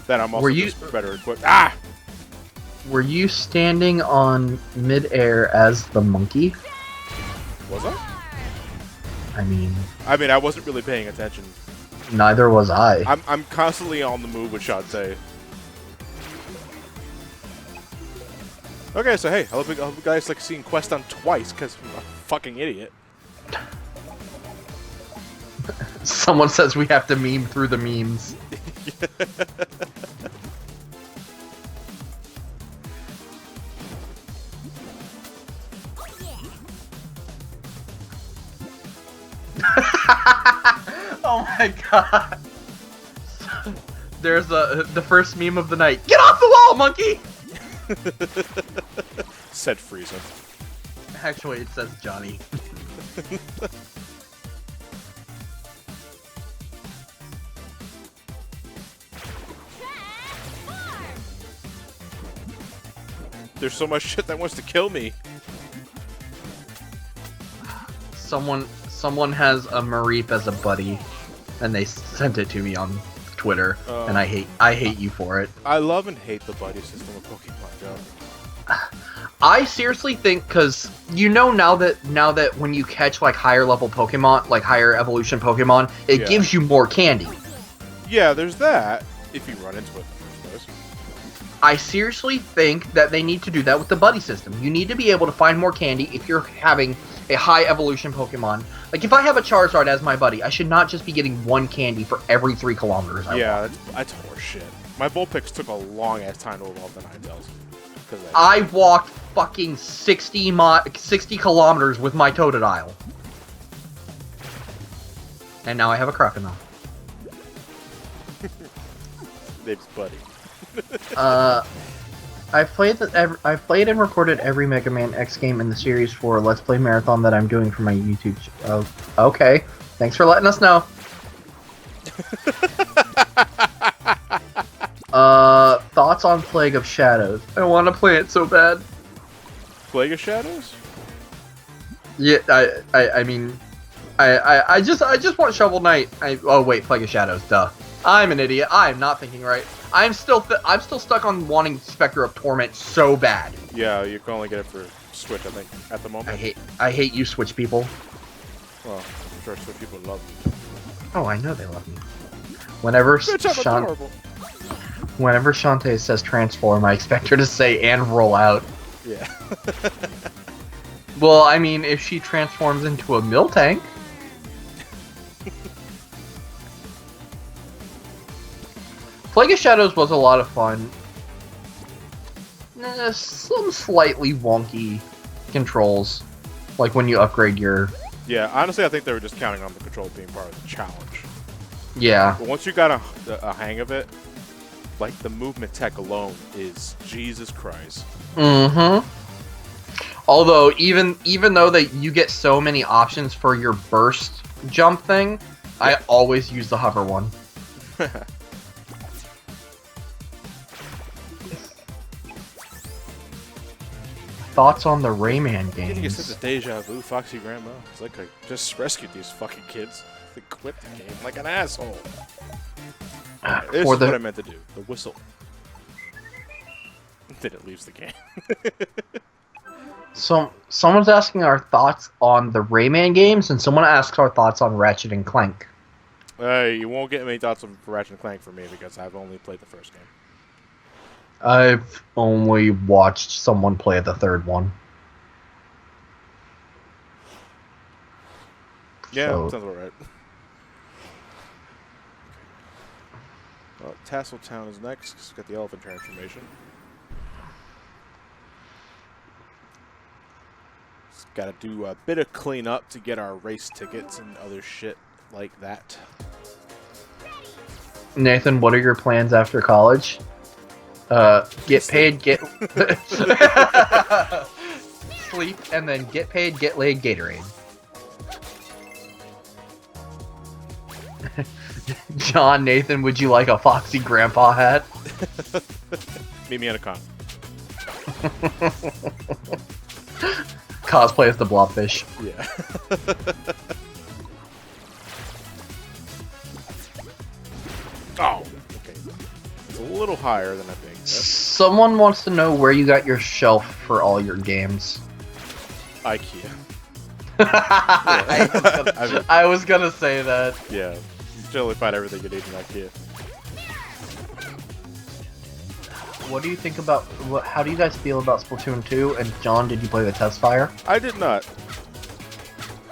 Then I'm also Were you- just better equipped. Ah! Were you standing on mid-air as the monkey? Was I? I mean, I wasn't really paying attention. neither was I. I'm constantly on the move with Shantae. Okay, so hey, I hope you guys like seeing Quest done twice, because I'm a fucking idiot. Someone says we have to meme through the memes. Oh my god. There's the first meme of the night. Get off the wall, monkey! Said Frieza. Actually, it says Johnny. There's so much shit that wants to kill me. Someone has a Mareep as a buddy, and they sent it to me on Twitter, and I hate you for it. I love and hate the buddy system of Pokémon Go. I seriously think, because you know now that when you catch like higher level Pokemon, like higher evolution Pokemon, it gives you more candy. Yeah, there's that. If you run into it in the first place. I seriously think that they need to do that with the buddy system. You need to be able to find more candy if you're having a high evolution Pokemon. Like if I have a Charizard as my buddy, I should not just be getting one candy for every 3 kilometers. That's horseshit. My Vulpix took a long ass time to evolve the Ninetales. I walked fucking 60 kilometers with my Totodile. And now I have a Crocodile. Name's Buddy. I've played and recorded every Mega Man X game in the series for Let's Play Marathon that I'm doing for my YouTube channel. Okay, thanks for letting us know. Thoughts on Plague of Shadows? I want to play it so bad. Plague of Shadows? Yeah, I mean, I just want Shovel Knight. Oh wait, Plague of Shadows. Duh. I'm an idiot. I'm not thinking right. I'm still stuck on wanting Spectre of Torment so bad. Yeah, you can only get it for Switch, I think, at the moment. I hate you, Switch people. Well, I'm sure Switch people love you. Oh, I know they love me. Whenever Shantae says transform, I expect her to say and roll out. Yeah. Well, I mean, if she transforms into a Miltank. Plague of Shadows was a lot of fun. Some slightly wonky controls, like when you upgrade your... Yeah, honestly, I think they were just counting on the control being part of the challenge. Yeah. But once you got a hang of it, like, the movement tech alone is Jesus Christ. Mm-hmm. Although, even though that you get so many options for your burst jump thing, yeah. I always use the hover one. Thoughts on the Rayman games? Getting a sense of deja vu, Foxy Grandma. It's like I just rescued these fucking kids. They quit the game like an asshole. This is what I meant to do. The whistle. Then it leaves the game. So, someone's asking our thoughts on the Rayman games, and someone asks our thoughts on Ratchet and Clank. You won't get any thoughts on Ratchet and Clank from me because I've only played the first game. I've only watched someone play the third one. Yeah, sounds about right. Well, Tassel Town is next. It's got the elephant transformation. It's got to do a bit of cleanup to get our race tickets and other shit like that. Nathan, what are your plans after college? Get paid, get... Sleep, and then get paid, get laid, Gatorade. John, Nathan, would you like a Foxy Grandpa hat? Meet me at a con. Cosplay as the Blobfish. Yeah. Oh, okay. It's a little higher than I think. Someone wants to know where you got your shelf for all your games. IKEA. I was gonna say that. Yeah, you generally find everything you need in IKEA. What do you think about? How do you guys feel about Splatoon 2? And John, did you play the test fire? I did not.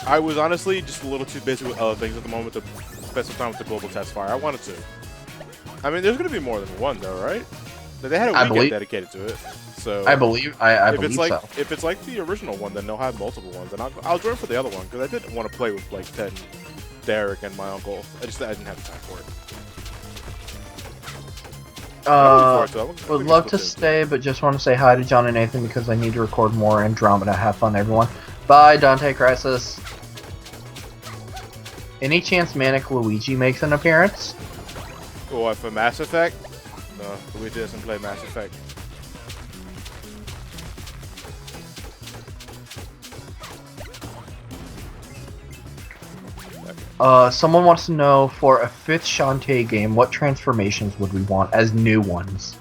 I was honestly just a little too busy with other things at the moment to spend some time with the global test fire. I wanted to. I mean, there's going to be more than one, though, right? They had a weekend dedicated to it. So I believe so. If it's like the original one, then they'll have multiple ones, and I'll join for the other one because I didn't want to play with like Ted, Derek, and my uncle. I didn't have time for it. Would love to stay, but just want to say hi to John and Nathan because I need to record more Andromeda. Have fun, everyone. Bye, Dante Crisis. Any chance Manic Luigi makes an appearance? What, for Mass Effect? No, Luigi doesn't play Mass Effect. Someone wants to know, for a 5th Shantae game, what transformations would we want as new ones?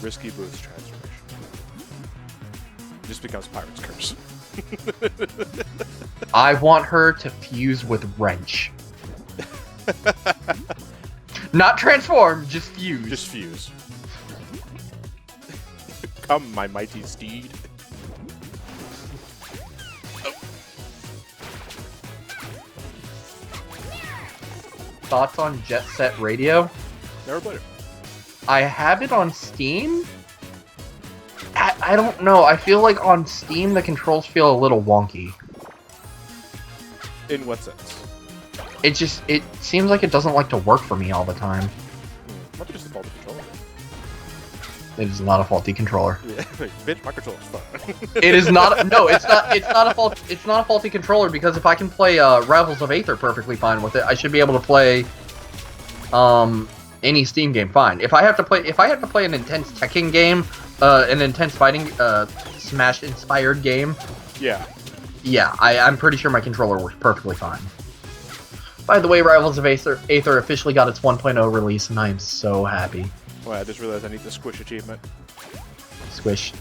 Risky Boots transformation. Just becomes Pirate's Curse. I want her to fuse with Wrench. Not transform, just fuse. Just fuse. Come, my mighty steed. Thoughts on Jet Set Radio? Never played it. I have it on Steam. I don't know. I feel like on Steam the controls feel a little wonky. In what sense? It seems like it doesn't like to work for me all the time. Might be just a faulty controller. It is not a faulty controller. Yeah, bitch, my controller's fun. It is not. No, it's not. It's not a fault. It's not a faulty controller because if I can play Rivals of Aether perfectly fine with it, I should be able to play any Steam game fine. If I have to play an intense Tekken game, an intense fighting Smash inspired game, yeah, I'm pretty sure my controller works perfectly fine. By the way, Rivals of Aether officially got its 1.0 release, and I am so happy. Well, I just realized I need the squish achievement. Squish.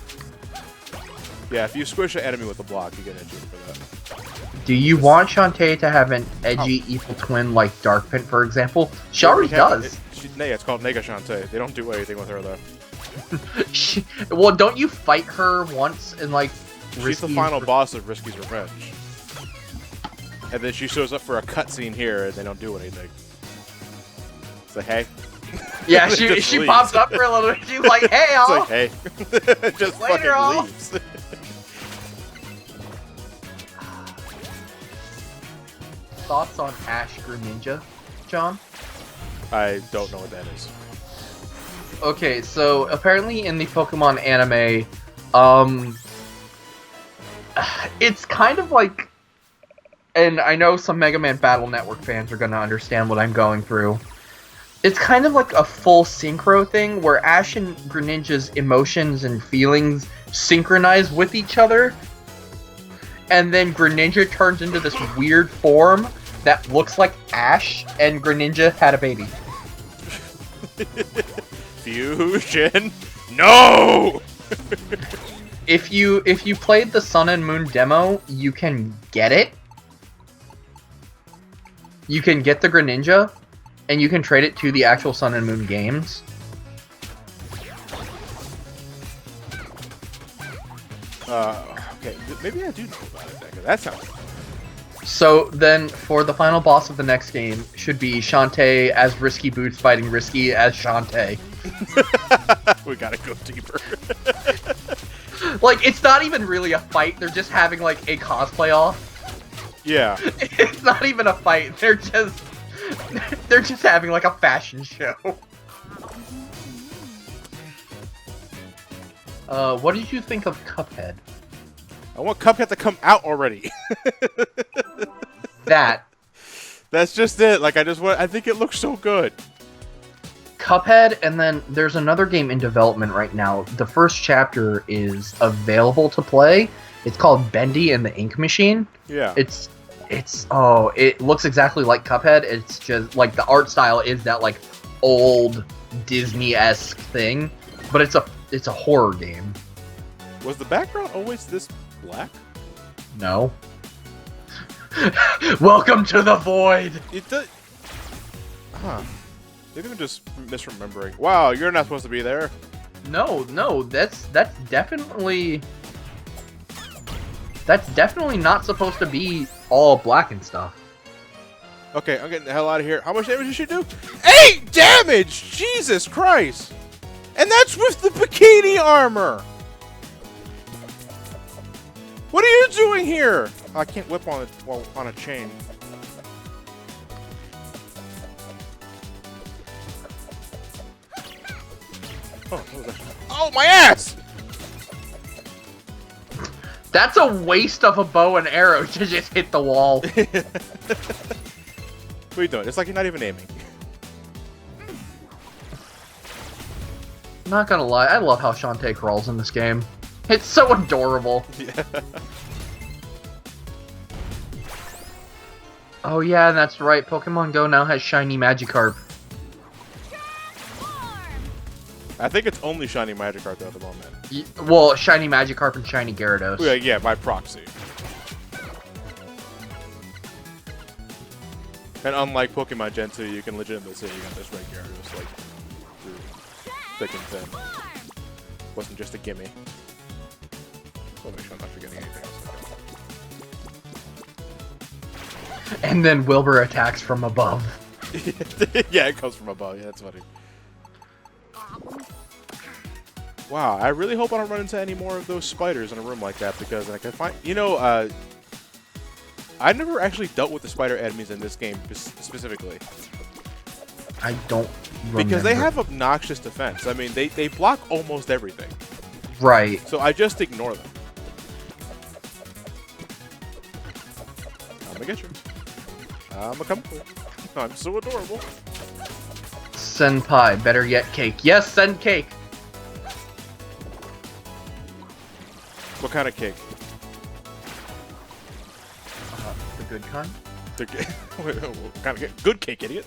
Yeah, if you squish an enemy with a block, you get an achievement for that. Do you want Shantae to have an edgy evil twin like Darkpint, for example? She already does. It's called Nega Shantae. They don't do anything with her, though. Well, don't you fight her once in, like, She's the final boss of Risky's Revenge. And then she shows up for a cutscene here, and they don't do anything. It's like, hey. Yeah, she pops up for a little bit. She's like, hey, all. It's like, hey. Just Later, fucking leaves. Thoughts on Ash Greninja, John? I don't know what that is. Okay, so apparently in the Pokemon anime, it's kind of like, and I know some Mega Man Battle Network fans are going to understand what I'm going through. It's kind of like a full synchro thing where Ash and Greninja's emotions and feelings synchronize with each other, and then Greninja turns into this weird form that looks like Ash, and Greninja had a baby. Fusion? No! If you played the Sun and Moon demo, you can get it. You can get the Greninja, and you can trade it to the actual Sun and Moon games. Okay, maybe I do know about it. That sounds fun. So then, for the final boss of the next game, should be Shantae as Risky Boots fighting Risky as Shantae. We gotta go deeper. Like, it's not even really a fight, they're just having, like, a cosplay off. Yeah. It's not even a fight, they're just having, like, a fashion show. What did you think of Cuphead? I want Cuphead to come out already. That. That's just it. Like, I think it looks so good. Cuphead, and then there's another game in development right now. The first chapter is available to play. It's called Bendy and the Ink Machine. Yeah. It looks exactly like Cuphead. It's just like the art style is that like old Disney-esque thing, but it's a horror game. Was the background always this black? No. Welcome to the void. It does. Huh. Maybe I'm just misremembering. Wow, you're not supposed to be there. No, that's definitely not supposed to be all black and stuff. Okay, I'm getting the hell out of here. How much damage did she do? 8 damage! Jesus Christ! And that's with the bikini armor! What are you doing here? I can't whip on a chain. Oh, my ass! That's a waste of a bow and arrow to just hit the wall. What are you doing? It's like you're not even aiming. Not gonna lie, I love how Shantae crawls in this game. It's so adorable. Yeah. Oh yeah, that's right. Pokemon Go now has shiny Magikarp. I think it's only shiny Magikarp though at the moment. Well, shiny Magikarp and shiny Gyarados. Yeah, by proxy. And unlike Pokemon Gen 2, you can legitimately say you got this red Gyarados like through thick and thin. Wasn't just a gimme. I'll make sure I'm not forgetting anything else. And then Wilbur attacks from above. Yeah, it comes from above. Yeah, that's funny. Wow, I really hope I don't run into any more of those spiders in a room like that because I can find... You know, I never actually dealt with the spider enemies in this game specifically. I don't remember. Because they have obnoxious defense. I mean, they block almost everything. Right. So I just ignore them. I'm gonna get you. I'm gonna come for you. I'm so adorable. Senpai, better yet cake. Yes, send cake. What kind of cake? The good kind? What kind of cake? Good cake, idiot.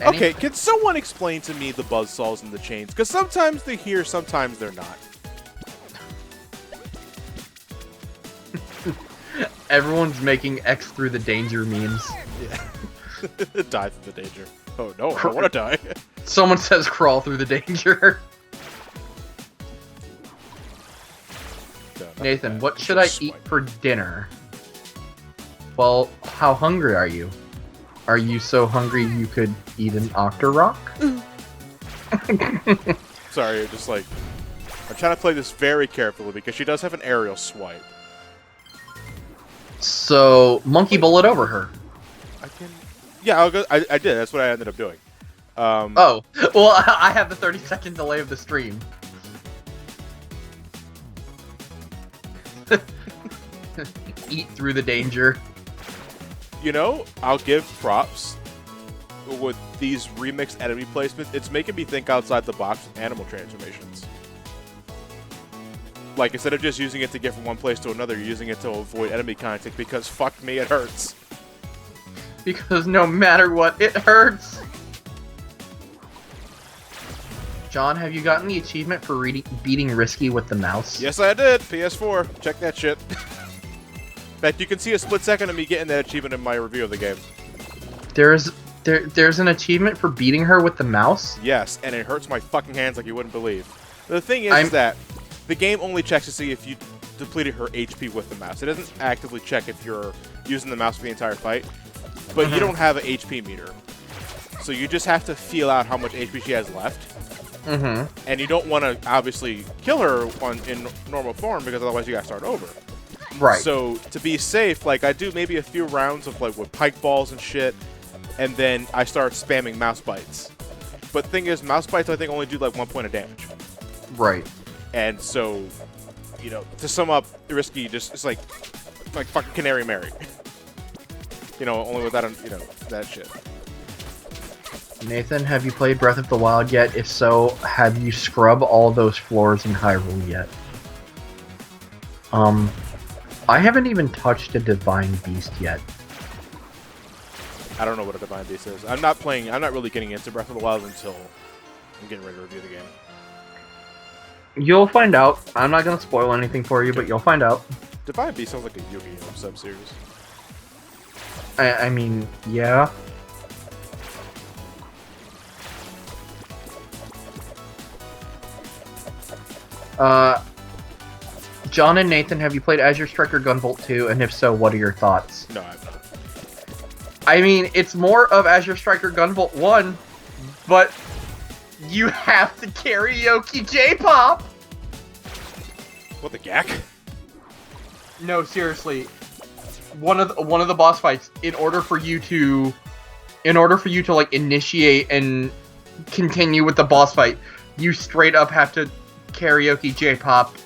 Okay, can someone explain to me the buzzsaws and the chains? Because sometimes they're here, sometimes they're not. Everyone's making X through the danger memes. Yeah. Die through the danger. Oh no, I don't want to die. Someone says crawl through the danger. Nathan, what should I eat for dinner? Well, how hungry are you? Are you so hungry you could eat an Octorok? Sorry, just like... I'm trying to play this very carefully because she does have an aerial swipe. So, monkey bullet over her. I can... Yeah, I'll go... I did. That's what I ended up doing. Oh. Well, I have the 30-second delay of the stream. Eat through the danger. You know, I'll give props with these remixed enemy placements. It's making me think outside the box with animal transformations. Like, instead of just using it to get from one place to another, you're using it to avoid enemy contact because, fuck me, it hurts. Because no matter what, it hurts. John, have you gotten the achievement for beating Risky with the mouse? Yes, I did. PS4. Check that shit. In fact, you can see a split second of me getting that achievement in my review of the game. There's an achievement for beating her with the mouse? Yes, and it hurts my fucking hands like you wouldn't believe. The thing is that the game only checks to see if you depleted her HP with the mouse. It doesn't actively check if you're using the mouse for the entire fight. But you don't have an HP meter. So you just have to feel out how much HP she has left. And you don't want to, obviously, kill her in normal form because otherwise you got to start over. Right. So to be safe, like, I do maybe a few rounds of, like, with pike balls and shit. And then I start spamming mouse bites. But the thing is, mouse bites, I think, only do, like, 1 point of damage. Right. And so, you know, to sum up, Risky just, it's like fucking Canary Mary. You know, only with that, you know, that shit. Nathan, have you played Breath of the Wild yet? If so, have you scrubbed all those floors in Hyrule yet? I haven't even touched a Divine Beast yet. I don't know what a Divine Beast is. I'm not really getting into Breath of the Wild until I'm getting ready to review the game. You'll find out. I'm not gonna spoil anything for you, but you'll find out. Divine Beast sounds like a Yu-Gi-Oh! Sub-series. I mean, yeah. John and Nathan, have you played Azure Striker Gunvolt 2? And if so, what are your thoughts? No, I've not. I mean, it's more of Azure Striker Gunvolt 1, but you have to karaoke J-pop! What the gack? No, seriously. One of the boss fights, in order for you to like initiate and continue with the boss fight, you straight up have to karaoke J-pop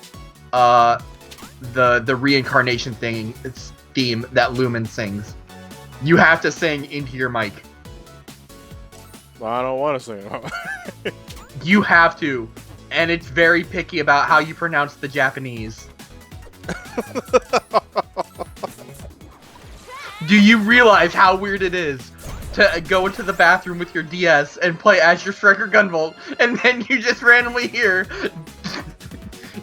the reincarnation theme that Lumen sings. You have to sing into your mic. Well, I don't want to sing. You have to, and it's very picky about how you pronounce the Japanese. Do you realize how weird it is to go into the bathroom with your DS and play Azure Striker Gunvolt, and then you just randomly hear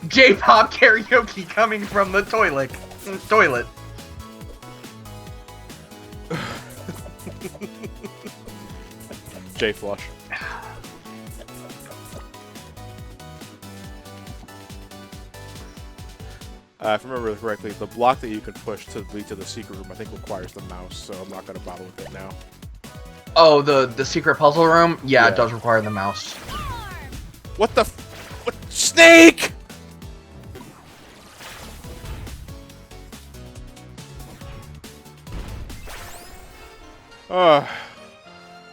J-pop karaoke coming from the toilet? J-flush. If I remember correctly, the block that you can push to lead to the secret room, I think, requires the mouse, so I'm not going to bother with it now. Oh, the secret puzzle room? Yeah, it does require the mouse. What the what? Snake!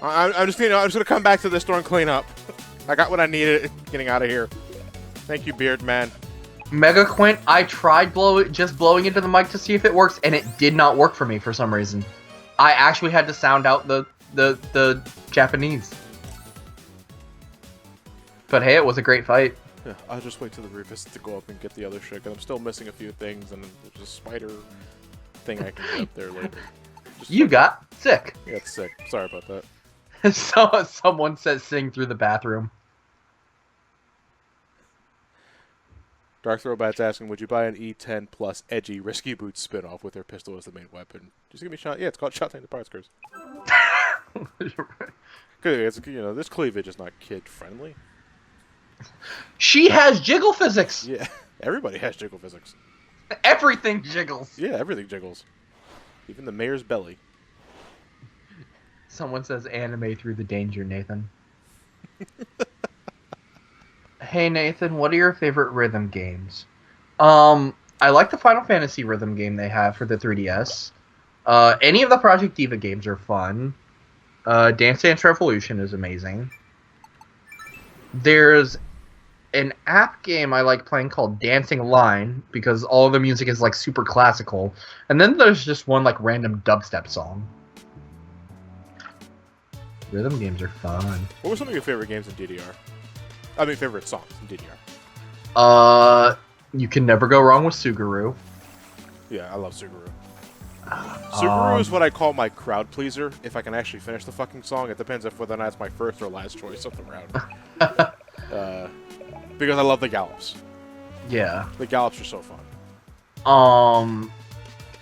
I'm just gonna come back to this store and clean up. I got what I needed getting out of here. Thank you, Beard Man. Mega Quint, I tried just blowing into the mic to see if it works, and it did not work for me for some reason. I actually had to sound out the Japanese. But hey, it was a great fight. Yeah, I'll just wait till the revisit to go up and get the other shit, 'cause I'm still missing a few things, and there's a spider thing I can get up there later. You got sick. Yeah, it's sick. Sorry about that. So someone says sing through the bathroom. Dark Throwbat's asking, would you buy an E10 plus edgy Risky Boots spin-off with their pistol as the main weapon? Just give me shot. Yeah, it's called Shot the Parts Curse. It's, you know, this cleavage is not kid-friendly. She has jiggle physics! Yeah, everybody has jiggle physics. Everything jiggles. Yeah, everything jiggles. Even the mayor's belly. Someone says anime through the danger, Nathan. Hey Nathan, what are your favorite rhythm games? I like the Final Fantasy rhythm game they have for the 3DS. Any of the Project Diva games are fun. Dance Dance Revolution is amazing. There's an app game I like playing called Dancing Line, because all the music is like super classical. And then there's just one like random dubstep song. Rhythm games are fun. What were some of your favorite games in DDR? I mean, favorite songs in DDR. You can never go wrong with Suguru. Yeah, I love Suguru. Suguru is what I call my crowd pleaser. If I can actually finish the fucking song, it depends if whether or not it's my first or last choice of the round. Because I love the gallops. Yeah. The gallops are so fun.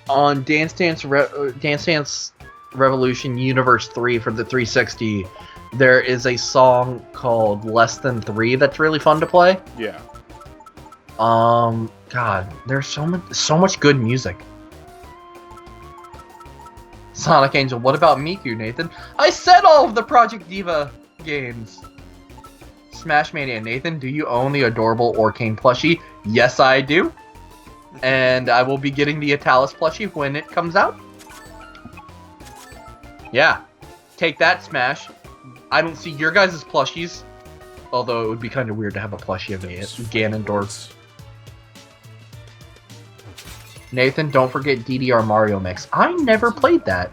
On Dance Dance Revolution Universe 3 for the 360, there is a song called Less Than 3 that's really fun to play. Yeah. God, there's so much good music. Sonic Angel, what about Miku, Nathan? I said all of the Project Diva games. Smash Mania, Nathan, do you own the adorable Orcane plushie? Yes, I do. And I will be getting the Italis plushie when it comes out. Yeah. Take that, Smash. I don't see your guys' plushies. Although it would be kind of weird to have a plushie of Ganondorf. Nathan, don't forget DDR Mario Mix. I never played that.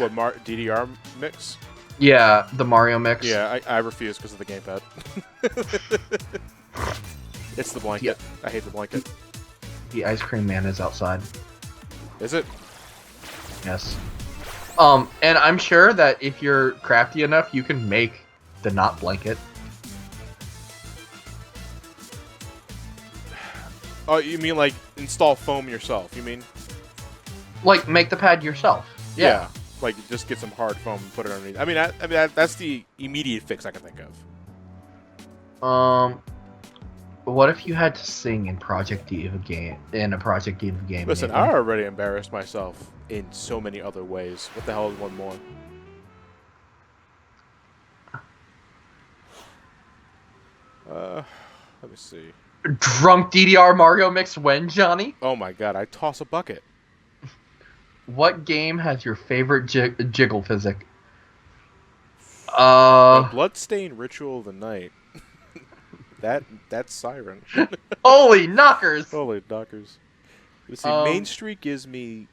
What, DDR mix? Yeah, the Mario mix. Yeah, I refuse because of the gamepad. It's the blanket. Yeah. I hate the blanket. The ice cream man is outside. Is it? Yes. And I'm sure that if you're crafty enough, you can make the not blanket. Oh, you mean like install foam yourself? You mean? Like make the pad yourself. Yeah. Like just get some hard foam and put it underneath. I mean, that's the immediate fix I can think of. What if you had to sing in Project Diva game? Listen, I already embarrassed myself in so many other ways. What the hell is one more? Let me see. Drunk DDR Mario mix when, Johnny? Oh my god, I toss a bucket. What game has your favorite jiggle physic? The Bloodstained Ritual of the Night. That's Siren. Holy knockers! Holy knockers. Let's see, Main Street gives me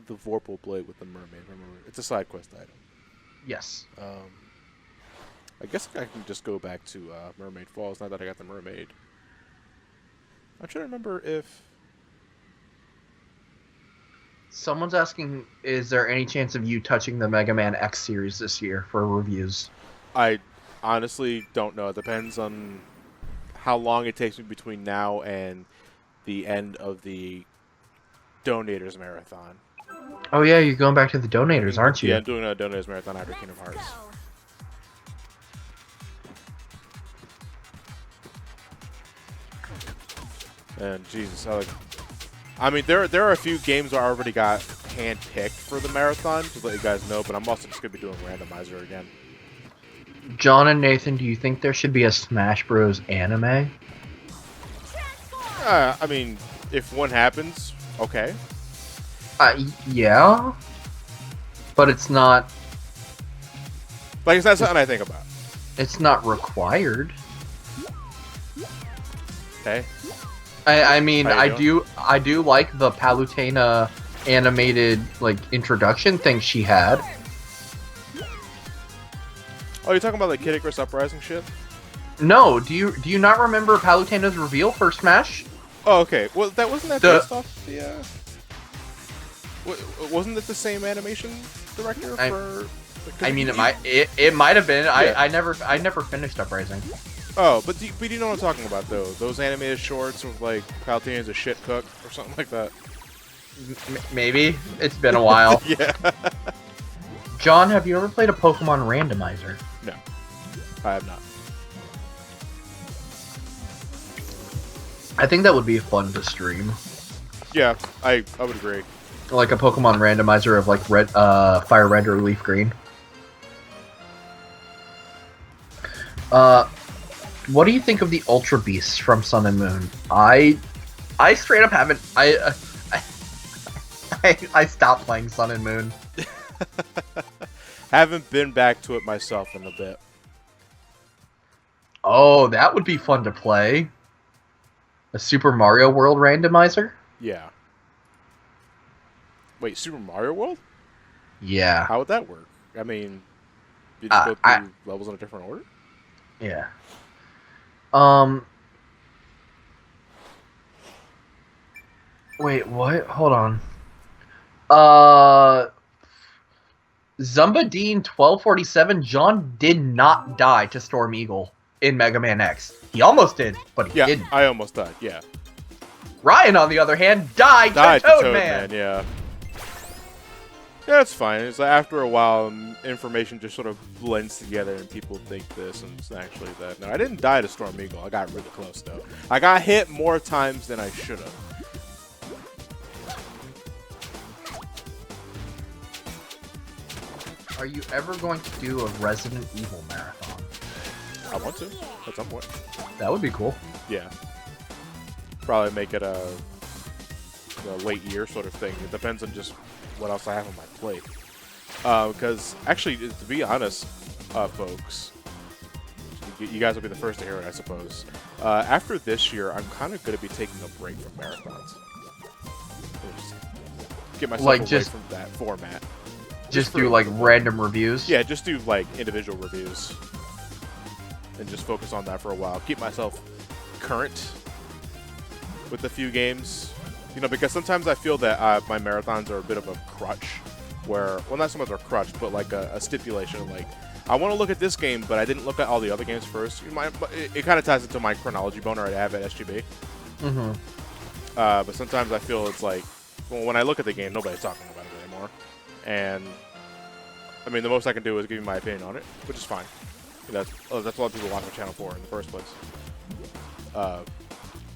the Vorpal Blade with the mermaid. Remember, it's a side quest item. Yes. I guess I can just go back to Mermaid Falls now that I got the mermaid. I'm trying to remember if... Someone's asking, is there any chance of you touching the Mega Man X series this year for reviews? I honestly don't know. It depends on how long it takes me between now and the end of the Donators Marathon. Oh yeah, you're going back to the Donators, aren't you? Yeah, I'm doing a Donators Marathon after Kingdom Hearts. And Jesus, I mean, there are a few games I already got hand-picked for the marathon, just to let you guys know, but I'm also just going to be doing randomizer again. John and Nathan, do you think there should be a Smash Bros. Anime? I mean, if one happens, okay. Yeah. But it's not... Like, it's not something I think about. It's not required. Okay. I mean, I do like the Palutena animated like introduction thing she had. Oh, you're talking about the Kid Icarus Uprising shit? No, do you not remember Palutena's reveal for Smash? Oh, okay. Well, wasn't that based off the wasn't it the same animation director for? I mean, it might have been. Yeah. I never finished Uprising. Oh, but do you know what I'm talking about, though? Those animated shorts with, like, Palutena's a shit cook or something like that. Maybe. It's been a while. Yeah. John, have you ever played a Pokemon randomizer? No. I have not. I think that would be fun to stream. Yeah, I would agree. Like a Pokemon randomizer of, like, Fire Red or Leaf Green. What do you think of the Ultra Beasts from Sun and Moon? I straight up haven't. I stopped playing Sun and Moon. Haven't been back to it myself in a bit. Oh, that would be fun to play. A Super Mario World randomizer? Yeah. Wait, Super Mario World? Yeah. How would that work? I mean, you just go through levels in a different order? Yeah. Wait, what? Hold on. Zumbadine 1247, John did not die to Storm Eagle in Mega Man X. He almost did, but he didn't. I almost died, yeah. Ryan, on the other hand, died to Toadman. Yeah. Yeah, it's fine. It's like after a while, information just sort of blends together, and people think this, and it's actually that. No, I didn't die to Storm Eagle. I got really close, though. I got hit more times than I should have. Are you ever going to do a Resident Evil marathon? I want to, at some point. That would be cool. Yeah. Probably make it a late year sort of thing. It depends on just what else I have on my plate. Because, actually, to be honest, folks, you guys will be the first to hear it, I suppose. After this year, I'm kind of going to be taking a break from marathons. Just get myself away from that format. Just do like random reviews. Yeah, just do like individual reviews, and just focus on that for a while. Keep myself current with a few games, you know, because sometimes I feel that my marathons are a bit of a crutch. Where, well, not so much a crutch, but like a stipulation. Like, I want to look at this game, but I didn't look at all the other games first. It kind of ties into my chronology boner I have at SGB. Mm-hmm. But sometimes I feel it's like, well, when I look at the game, nobody's talking about it anymore. And, I mean, the most I can do is give you my opinion on it, which is fine. That's a lot of people watch my channel for in the first place.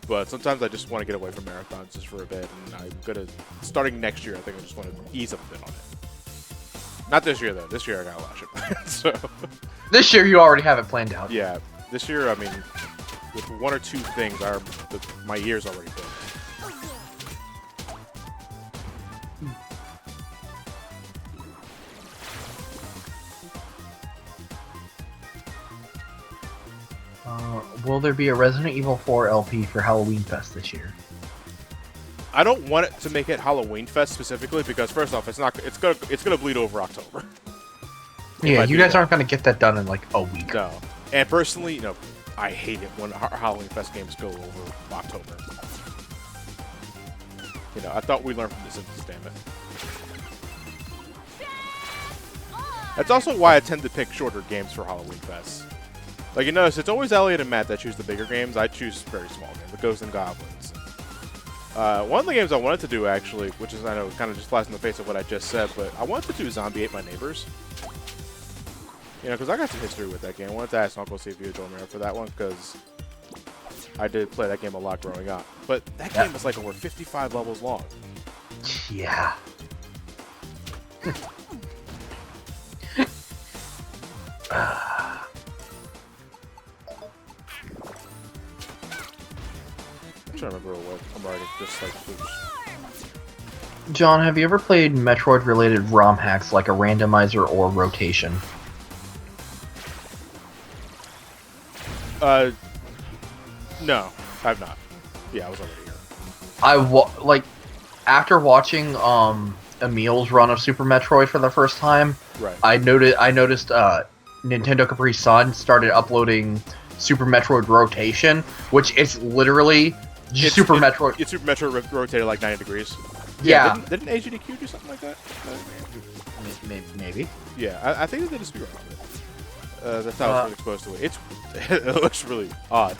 But sometimes I just want to get away from marathons just for a bit. And I'm going to, starting next year, I think I just want to ease up a bit on it. Not this year, though. This year I got a lot of shit. So. This year you already have it planned out. Yeah. This year, I mean, with one or two things, my year's already booked. Will there be a Resident Evil 4 LP for Halloween Fest this year? I don't want it to make it Halloween Fest specifically because first off, it's gonna bleed over October. Yeah, you guys aren't gonna get that done in like a week. No, and personally, you know, I hate it when Halloween Fest games go over October. You know, I thought we learned from The Simpsons, damn it. That's also why I tend to pick shorter games for Halloween Fest. Like, you notice, it's always Elliot and Matt that choose the bigger games. I choose very small games, the Ghosts and Goblins. One of the games I wanted to do, actually, which is, I know, kind of just flies in the face of what I just said, but I wanted to do Zombie Ate My Neighbors. You know, because I got some history with that game. I wanted to ask Uncle see if you would join me for that one, because I did play that game a lot growing up. But that game was like over 55 levels long. Yeah. I'm trying to remember what I'm already just like. John, have you ever played Metroid-related ROM hacks like a randomizer or rotation? No, I've not. Yeah, I was already here. Like, after watching Emil's run of Super Metroid for the first time, right. I noticed Nintendo Capri Sun started uploading Super Metroid Rotation, which is literally Super Metroid. It's Super Metroid rotated like 90 degrees. Yeah. Didn't AGDQ do something like that? Maybe. Yeah, I think they did a speedrun of it. That's how I was exposed to it. It looks really odd.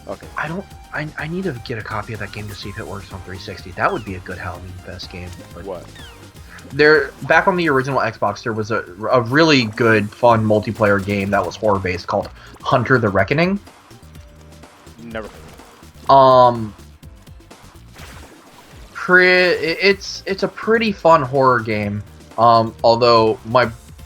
Okay. I need to get a copy of that game to see if it works on 360. That would be a good Halloween Fest game. But what? Back on the original Xbox, there was a really good, fun multiplayer game that was horror-based called Hunter the Reckoning. Never heard of it. It's a pretty fun horror game. Although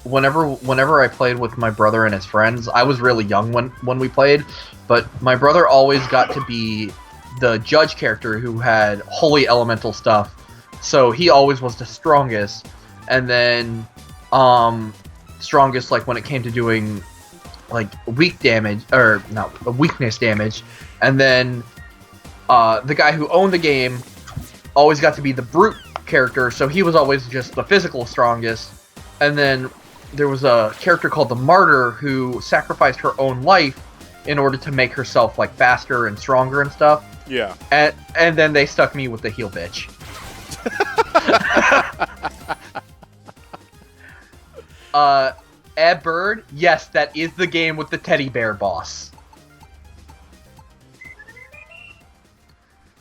whenever I played with my brother and his friends, I was really young when we played, but my brother always got to be the judge character who had holy elemental stuff. So he always was the strongest, and then strongest like when it came to doing like weak damage or not weakness damage, and then the guy who owned the game always got to be the brute character, so he was always just the physical strongest. And then there was a character called the Martyr who sacrificed her own life in order to make herself like faster and stronger and stuff. Yeah. And then they stuck me with the heel bitch. Ed Bird, yes, that is the game with the teddy bear boss.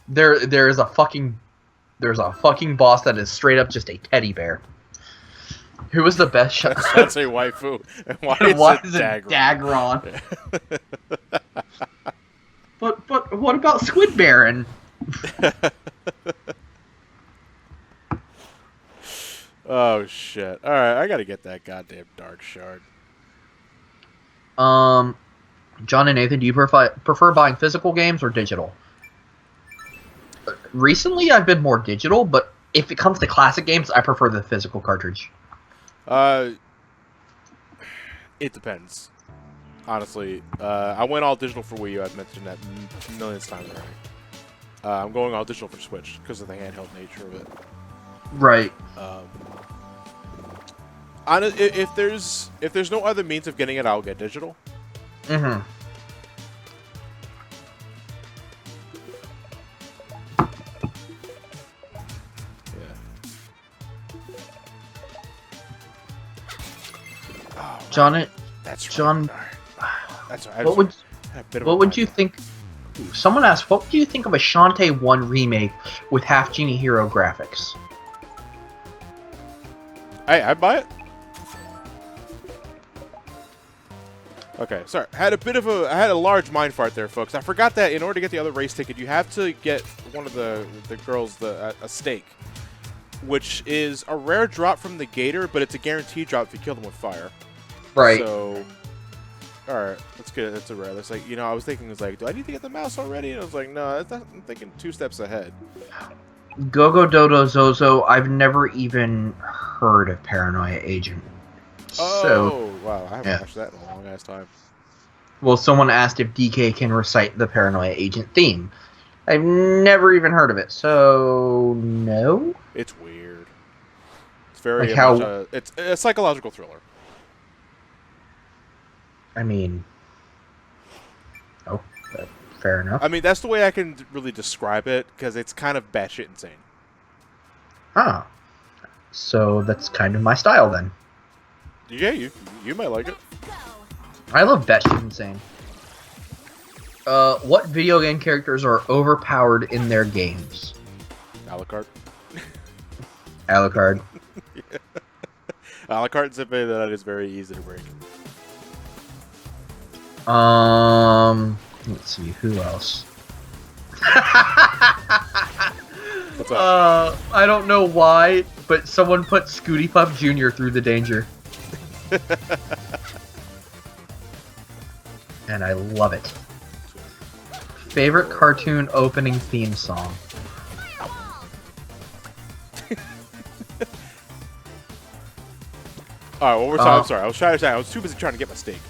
There's a fucking boss that is straight up just a teddy bear. Who was the best shot? That's a waifu. And why is it Dagron? But what about Squid Baron? Oh shit! All right, I gotta get that goddamn Dark Shard. John and Nathan, do you prefer buying physical games or digital? Recently, I've been more digital, but if it comes to classic games, I prefer the physical cartridge. It depends. Honestly, I went all digital for Wii U. I've mentioned that millions of times already. I'm going all digital for Switch because of the handheld nature of it. Right. If there's no other means of getting it, I'll get digital. Mm-hmm. Oh, John, that's right. John. That's right. What would you think? Someone asked, what do you think of a Shantae 1 remake with Half-Genie Hero graphics? Hey, I'd buy it. Okay, sorry. I had a large mind fart there, folks. I forgot that in order to get the other race ticket, you have to get one of the girls a steak, which is a rare drop from the gator, but it's a guaranteed drop if you kill them with fire. Right. So, all right, let's get it. That's a rare. That's like, I was thinking, do I need to get the mouse already? And I was like, no, I'm thinking 2 steps ahead. Gogo Dodo Zozo, I've never even heard of Paranoia Agent. Oh, wow. I haven't watched that in a long ass time. Well, someone asked if DK can recite the Paranoia Agent theme. I've never even heard of it, so no. It's weird. It's very it's a psychological thriller. I mean, fair enough. I mean, that's the way I can really describe it, because it's kind of batshit insane. Ah. So that's kind of my style then. Yeah, you might like it. I love batshit insane. What video game characters are overpowered in their games? Alucard. Alucard. Yeah. Alucard is a bit that is very easy to break. Let's see, who else? What's up? I don't know why, but someone put Scooty Pup Jr. through the danger. And I love it. Favorite cartoon opening theme song? Alright, one more time. I'm sorry. I was too busy trying to get my steak.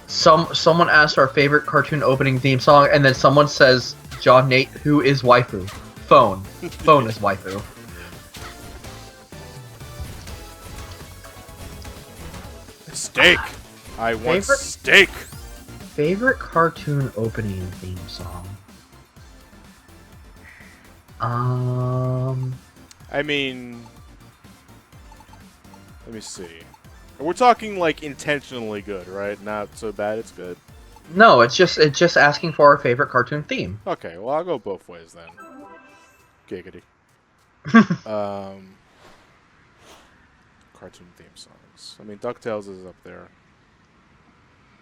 Someone asked our favorite cartoon opening theme song, and then someone says, John Nate, who is waifu? Phone. Phone is waifu. Steak! I want steak! Favorite cartoon opening theme song? I mean... Let me see. We're talking, like, intentionally good, right? Not so bad, it's good. No, it's just asking for our favorite cartoon theme. Okay, well, I'll go both ways then. Giggity. Cartoon theme songs. I mean, DuckTales is up there.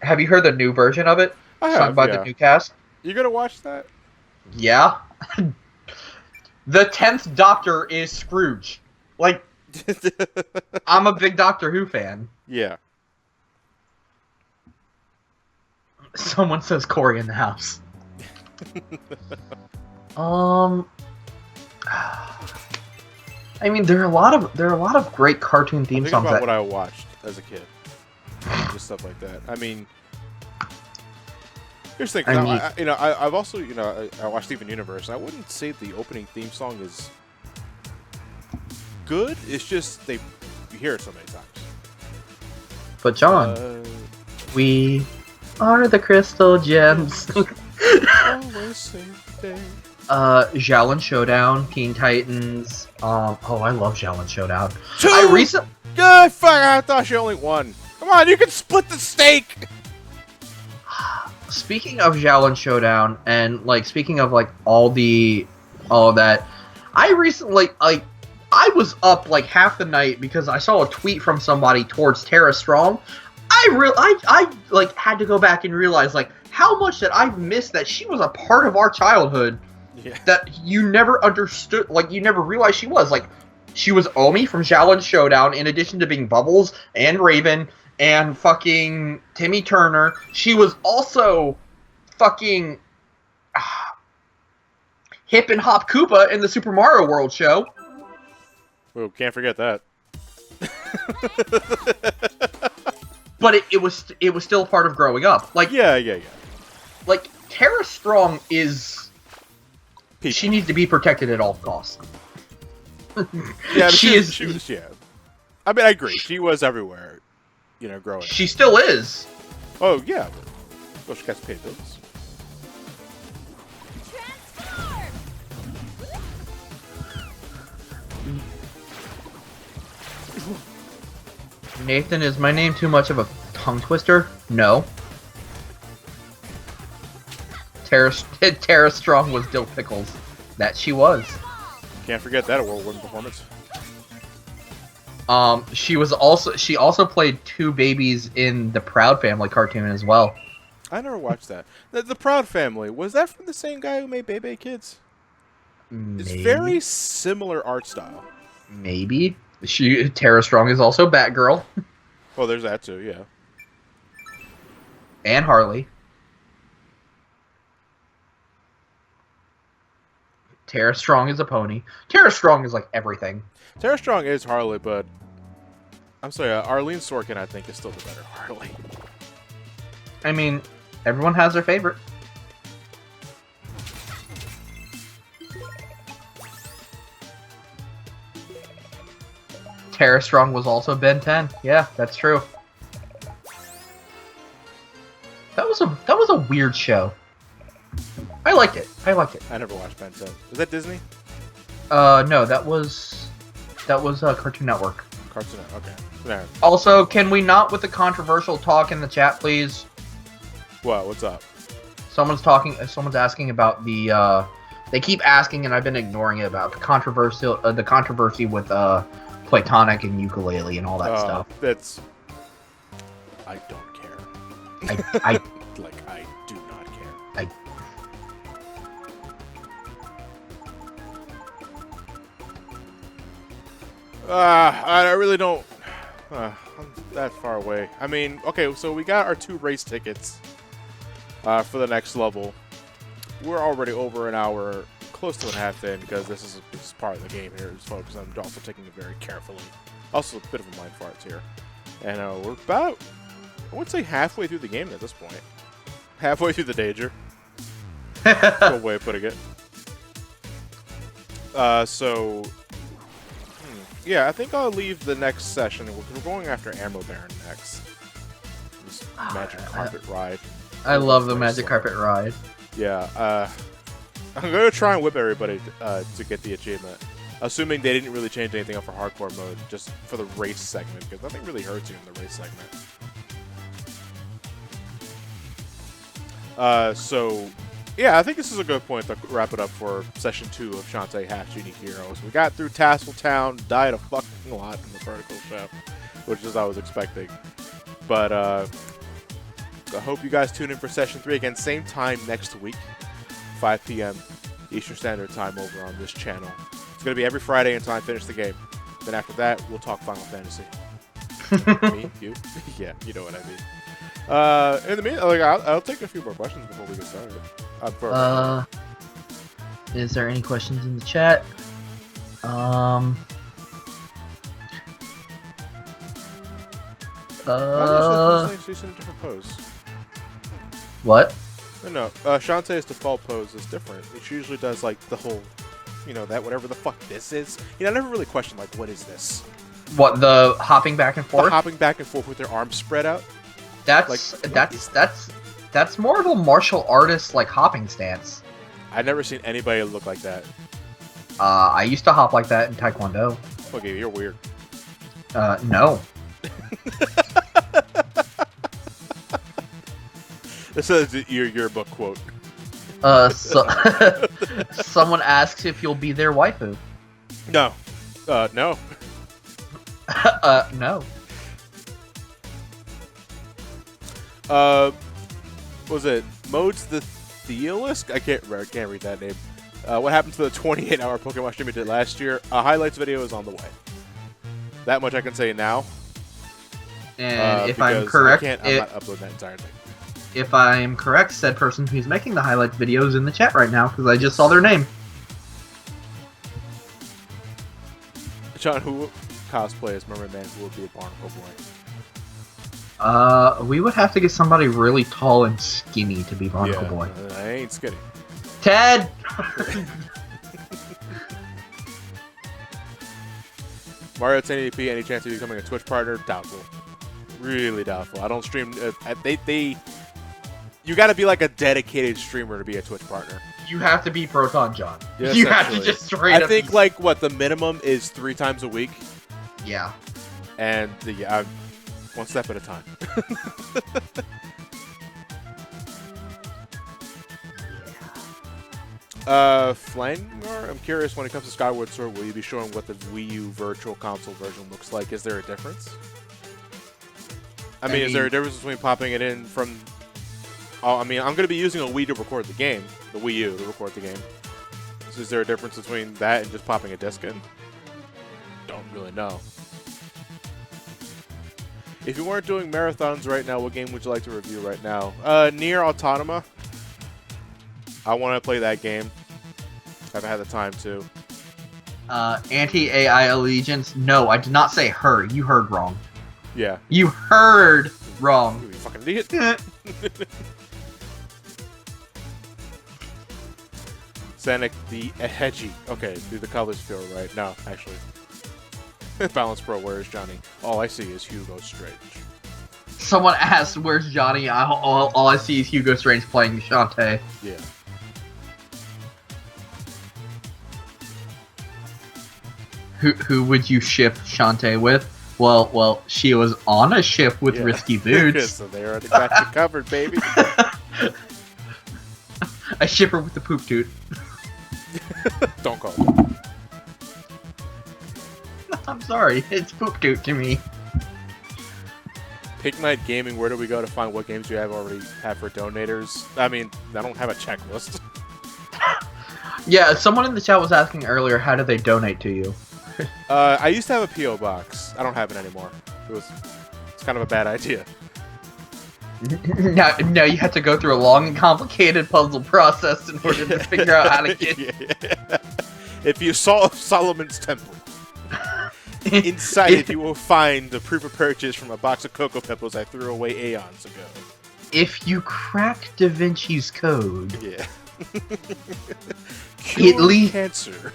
Have you heard the new version of it? I have, sung by the new cast? You gonna watch that? Yeah. The 10th Doctor is Scrooge. Like, I'm a big Doctor Who fan. Yeah. Someone says Corey in the house. I mean, there are a lot of great cartoon theme Think songs. About what I watched as a kid, just stuff like that. I mean, here's the thing. I've also, I watched Steven Universe. And I wouldn't say the opening theme song is good. It's just you hear it so many times. But John, we are the Crystal Gems. Always save the day. Xiaolin Showdown, Teen Titans. I love Xiaolin Showdown. Good fuck! I thought you only won. Come on, you can split the steak. Speaking of Xiaolin Showdown, and speaking of all of that, I recently I was up half the night because I saw a tweet from somebody towards Tara Strong. I had to go back and realize how much that I've missed that she was a part of our childhood. Yeah. That you never understood, you never realized she was. She was Omi from Xiaolin Showdown, in addition to being Bubbles and Raven and fucking Timmy Turner. She was also fucking Hip and Hop Koopa in the Super Mario World show. Oh, can't forget that. But it was still part of growing up. Yeah. Tara Strong is... People. She needs to be protected at all costs. Yeah, she is. She was. Yeah. I mean, I agree. She was everywhere. You know, growing. She still is. Oh yeah. Well, she got to pay bills. Nathan, is my name too much of a tongue twister? No. Tara Strong was Dill Pickles. That she was. Can't forget that award-winning performance. She also played two babies in the Proud Family cartoon as well. I never watched that. The Proud Family, was that from the same guy who made Bebe Kids? Maybe. It's very similar art style. Maybe. Tara Strong is also Batgirl. Well, there's that too, yeah. And Harley. Tara Strong is a pony. Tara Strong is like everything. Tara Strong is Harley, but I'm sorry, Arlene Sorkin, I think, is still the better Harley. I mean, everyone has their favorite. Tara Strong was also Ben 10. Yeah, that's true. That was a weird show. I liked it. I never watched Ben 10. Is that Disney? No, that was Cartoon Network. Cartoon Network, okay. There. Also, can we not with the controversial talk in the chat, please? What? What's up? Someone's asking about the. They keep asking, and I've been ignoring it, about the controversy with Platonic and ukulele and all that stuff. That's. I don't care. I like, I do not care. I really don't. I'm that far away. I mean, okay, so we got our 2 race tickets for the next level. We're already over an hour, close to a half in, because this is part of the game here, folks. I'm also taking it very carefully. Also, a bit of a mind farts here. And we're about, I would say, halfway through the game at this point. Halfway through the danger. Good way of putting it. Yeah, I think I'll leave the next session. We're going after Ammo Baron next. This magic carpet ride. I love the magic carpet ride. Yeah, I'm going to try and whip everybody to get the achievement. Assuming they didn't really change anything up for hardcore mode, just for the race segment, because nothing really hurts you in the race segment. Yeah, I think this is a good point to wrap it up for Session 2 of Shantae Half-Genie Heroes. We got through Tassel Town, died a fucking lot in the vertical shaft, which is I was expecting. But I hope you guys tune in for Session 3 again, same time next week, 5 p.m. Eastern Standard Time over on this channel. It's going to be every Friday until I finish the game. Then after that, we'll talk Final Fantasy. Me? You? Yeah, you know what I mean. In the meantime, like, I'll take a few more questions before we get started. Is there any questions in the chat? She's in a different pose. What? No, Shantae's default pose is different. She usually does, like, the whole, you know, that whatever the fuck this is. You know, I never really questioned, like, what is this? What, the hopping back and forth? The hopping back and forth with their arms spread out? That's more of a martial artist, like, hopping stance. I've never seen anybody look like that. I used to hop like that in Taekwondo. Okay, you're weird. No. This is your yearbook quote. Someone asks if you'll be their waifu. No. No. No. Was it Modes the Theolist? I can't read that name. What happened to the 28-hour Pokemon stream we did last year? A highlights video is on the way. That much I can say now. And if I'm correct, I'm not uploading that entire thing. If I'm correct, said person who's making the highlights video is in the chat right now because I just saw their name. John, who cosplays Mermaid Man who will be a Barnacle Boy? We would have to get somebody really tall and skinny to be Barnacle Boy. I ain't skinny. Ted! Mario 1080p, any chance of becoming a Twitch partner? Doubtful. Really doubtful. I don't stream. You got to be like a dedicated streamer to be a Twitch partner. You have to be Proton John. Yeah, you have to just straight up. I think like what the minimum is 3 times a week. Yeah. And one step at a time. Flanger, I'm curious, when it comes to Skyward Sword, will you be showing what the Wii U Virtual Console version looks like? Is there a difference? I mean, is there a difference between popping it in from... Oh, I mean, I'm going to be using a Wii to record the game, the Wii U to record the game. So is there a difference between that and just popping a disc in? Don't really know. If you weren't doing marathons right now, what game would you like to review right now? Nier Automata. I want to play that game. I haven't had the time to. Anti-AI allegiance. No, I did not say her. You heard wrong. Yeah. You heard wrong. You fucking idiot. Sonic the Hedgie. Okay, do the colors feel right? No, actually. Balance Pro, where's Johnny? All I see is Hugo Strange. Someone asked, where's Johnny? All I see is Hugo Strange playing Shantae. Yeah. Who would you ship Shantae with? Well, she was on a ship with Risky Boots. So they already got you covered, baby. I ship her with the poop toot. Don't call it. I'm sorry, it's poop toot to me. Pick Night Gaming, where do we go to find what games you already have for donators? I mean, I don't have a checklist. Yeah, someone in the chat was asking earlier, how do they donate to you? I used to have a P.O. box. I don't have it anymore. It's kind of a bad idea. No, you have to go through a long and complicated puzzle process in order to figure out how to get... Yeah. If you solve Solomon's Temple, inside it you will find the proof of purchase from a box of Cocoa Pebbles I threw away aeons ago. If you crack Da Vinci's code... Yeah. It leads cancer.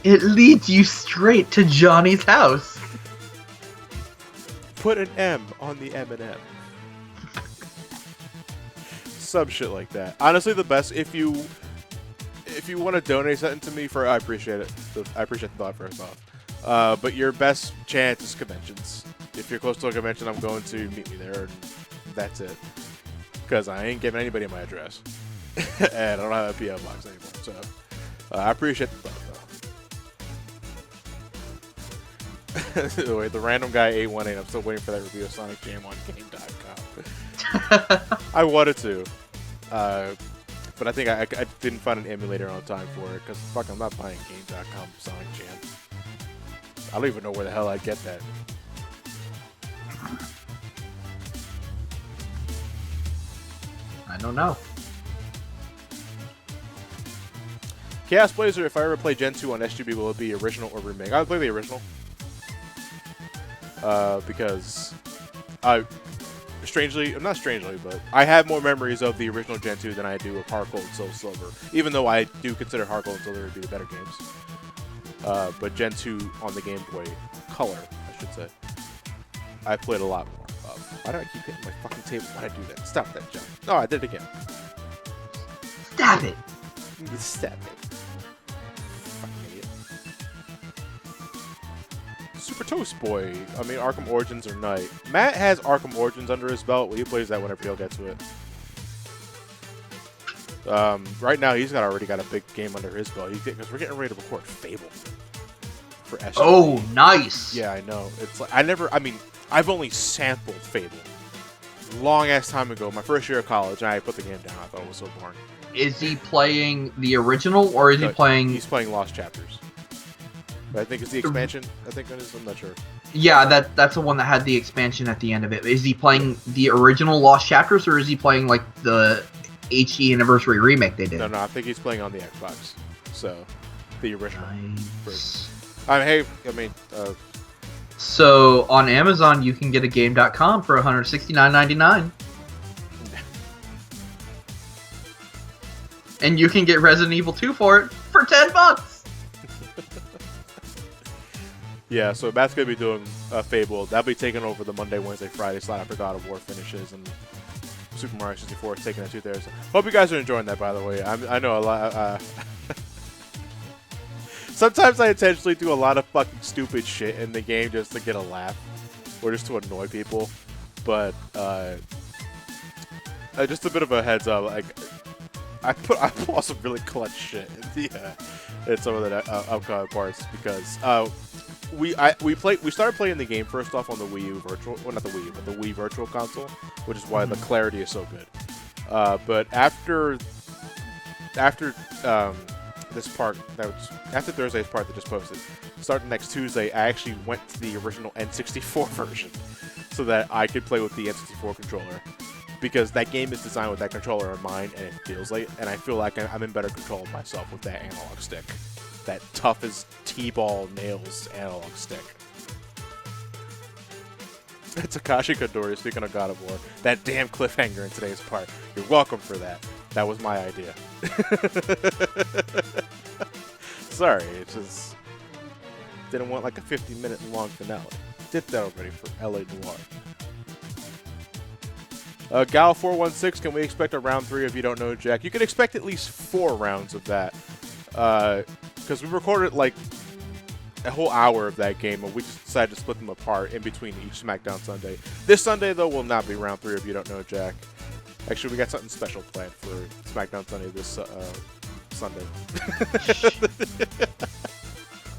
It leads you straight to Johnny's house. Put an M on the M&M. Some shit like that. Honestly, the best if you want to donate something to me I appreciate it. I appreciate the thought first off. But your best chance is conventions. If you're close to a convention, I'm going to meet me there, and that's it. Because I ain't giving anybody my address. And I don't have a P.O. box anymore, so I appreciate the thought, though. Wait, the random guy 818. I'm still waiting for that review of Sonic Jam on Game.com. I wanted to, but I think I didn't find an emulator on time for it because fuck, I'm not buying Game.com Sonic Jam. I don't even know where the hell I'd get that. I don't know. Chaos Blazer, if I ever play Gen 2 on SGB, will it be original or remake? I would play the original. Because not strangely, but I have more memories of the original Gen 2 than I do of Hard Gold and Soul Silver. Even though I do consider Hard Gold and Silver to be the better games. But Gen 2 on the Game Boy Color, I should say, I played a lot more of. Why do I keep hitting my fucking table when I do that? Stop that, John. No, I did it again. Stop it! Stop it. Super Toast Boy. I mean, Arkham Origins or Night. Matt has Arkham Origins under his belt. Well, he plays that whenever he'll get to it. Right now, he's already got a big game under his belt. Because we're getting ready to record Fable for SG. Oh, nice. Yeah, I know. It's like I've only sampled Fable. Long ass time ago, my first year of college, and I put the game down. I thought it was so boring. Is he playing the original, or is he playing... He's playing Lost Chapters. But I think it's the expansion. I'm not sure. Yeah, that's the one that had the expansion at the end of it. Is he playing the original Lost Chapters, or is he playing, like, the HD Anniversary remake they did? No, I think he's playing on the Xbox. So, the original nice. version. So, on Amazon, you can get a Game.com for $169.99. And you can get Resident Evil 2 for it for $10. Yeah, so Matt's going to be doing Fable. That'll be taking over the Monday, Wednesday, Friday slot after God of War finishes, and Super Mario 64 is taking that 2 there. So hope you guys are enjoying that, by the way. I know a lot. Sometimes I intentionally do a lot of fucking stupid shit in the game just to get a laugh, or just to annoy people. But just a bit of a heads up, like I pull some really clutch shit in some of the upcoming parts because we started playing the game first off on the Wii U Virtual, well not the Wii U, but the Wii Virtual Console, which is why the clarity is so good. But after this part, after Thursday's part that just posted, starting next Tuesday, I actually went to the original N64 version so that I could play with the N64 controller. Because that game is designed with that controller in mind, and it feels like, and I feel like I'm in better control of myself with that analog stick. That tough as T-ball nails analog stick. Takashi Kodori, speaking of God of War, that damn cliffhanger in today's part. You're welcome for that. That was my idea. Sorry, it just didn't want like a 50-minute long finale. Did that already for LA Noire. Gal416, can we expect a round 3 if you don't know, Jack? You can expect at least 4 rounds of that. Because we recorded like a whole hour of that game, and we just decided to split them apart in between each SmackDown Sunday. This Sunday, though, will not be round 3 if you don't know, Jack. Actually, we got something special planned for SmackDown Sunday this Sunday.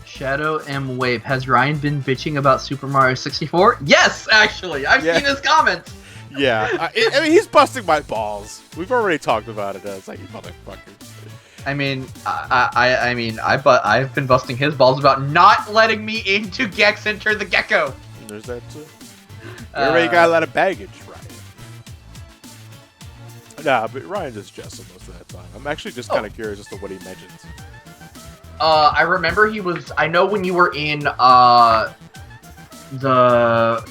Shadow M Wave, has Ryan been bitching about Super Mario 64? Yes, actually, I've seen his comments. Yeah, I mean, he's busting my balls. We've already talked about it. It's like, you motherfucker. I mean, I've been busting his balls about not letting me into Gex Enter the Gecko. There's that too. You already got a lot of baggage, Ryan. Nah, but Ryan just jesting most of that time. I'm actually just kind of curious as to what he mentions. I remember I know when you were in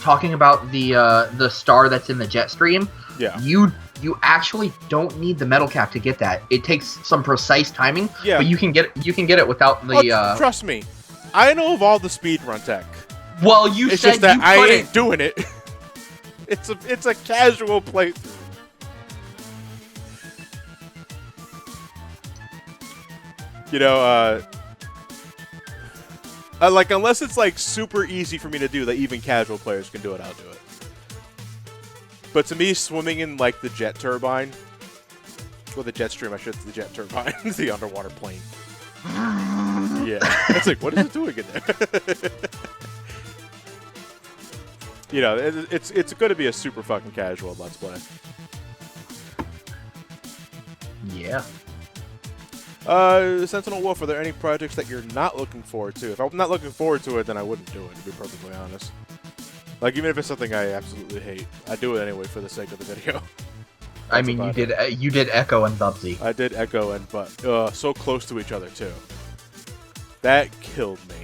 talking about the star that's in the jet stream. Yeah. You actually don't need the metal cap to get that. It takes some precise timing. Yeah. But you can get it without the. Trust me, I know of all the speedrun tech. Well, it's just that I ain't doing it. It's a casual playthrough. You know, like, unless it's, like, super easy for me to do that even casual players can do it, I'll do it. But to me, swimming in, like, the jet turbine, or the jet stream, I should say the jet turbine, the underwater plane. Yeah. It's like, what is it doing in there? You know, it's going to be a super fucking casual Let's Play. Yeah. Sentinel Wolf, are there any projects that you're not looking forward to? If I'm not looking forward to it, then I wouldn't do it, to be perfectly honest. Like, even if it's something I absolutely hate, I do it anyway for the sake of the video. I mean, you did Echo and Bubsy. I did Echo and so close to each other too. That killed me.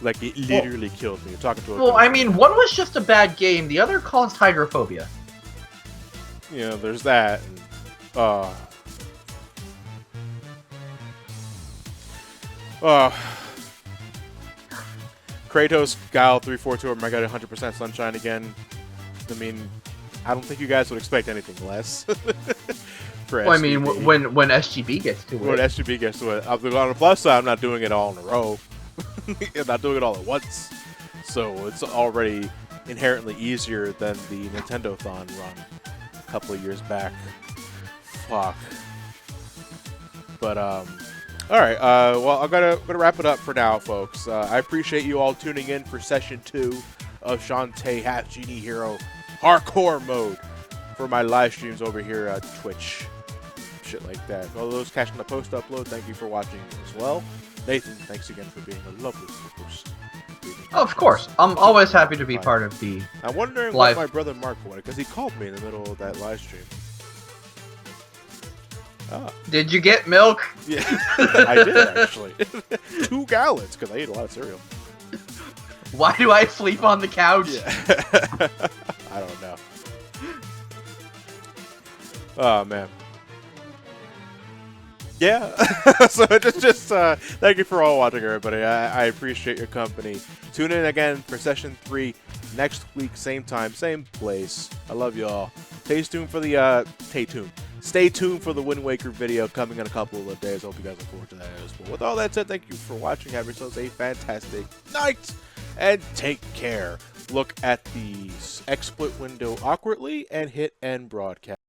Like, it literally killed me. You're talking to a Well, I mean, one was just a bad game. The other caused hydrophobia. You know, there's that. And, Kratos, Guile 342, or Mega 100% Sunshine again. I mean, I don't think you guys would expect anything less. Well, I mean, when SGB gets to it. When SGB gets to it. On the plus side, I'm not doing it all in a row. I'm not doing it all at once. So it's already inherently easier than the Nintendo-thon run a couple of years back. Fuck. But, alright, well, I'm gonna wrap it up for now, folks. I appreciate you all tuning in for Session 2 of Shantae Half-Genie Hero Hardcore Mode for my live streams over here at Twitch. Shit like that. All those catching the post-upload, thank you for watching as well. Nathan, thanks again for being a lovely host. Of course. I'm always happy to be part of the I'm wondering live. what my brother Mark wanted, because he called me in the middle of that live stream. Ah. Did you get milk? Yeah, I did actually. 2 gallons, because I ate a lot of cereal. Why do I sleep on the couch? Yeah. I don't know. Oh, man. Yeah. So just thank you for all watching, everybody. I appreciate your company. Tune in again for session 3 next week, same time, same place. I love y'all. Stay tuned for the Stay tuned for the Wind Waker video coming in a couple of days. I hope you guys look forward to that as well. With all that said, thank you for watching. Have yourselves a fantastic night and take care. Look at the exploit window awkwardly and hit end broadcast.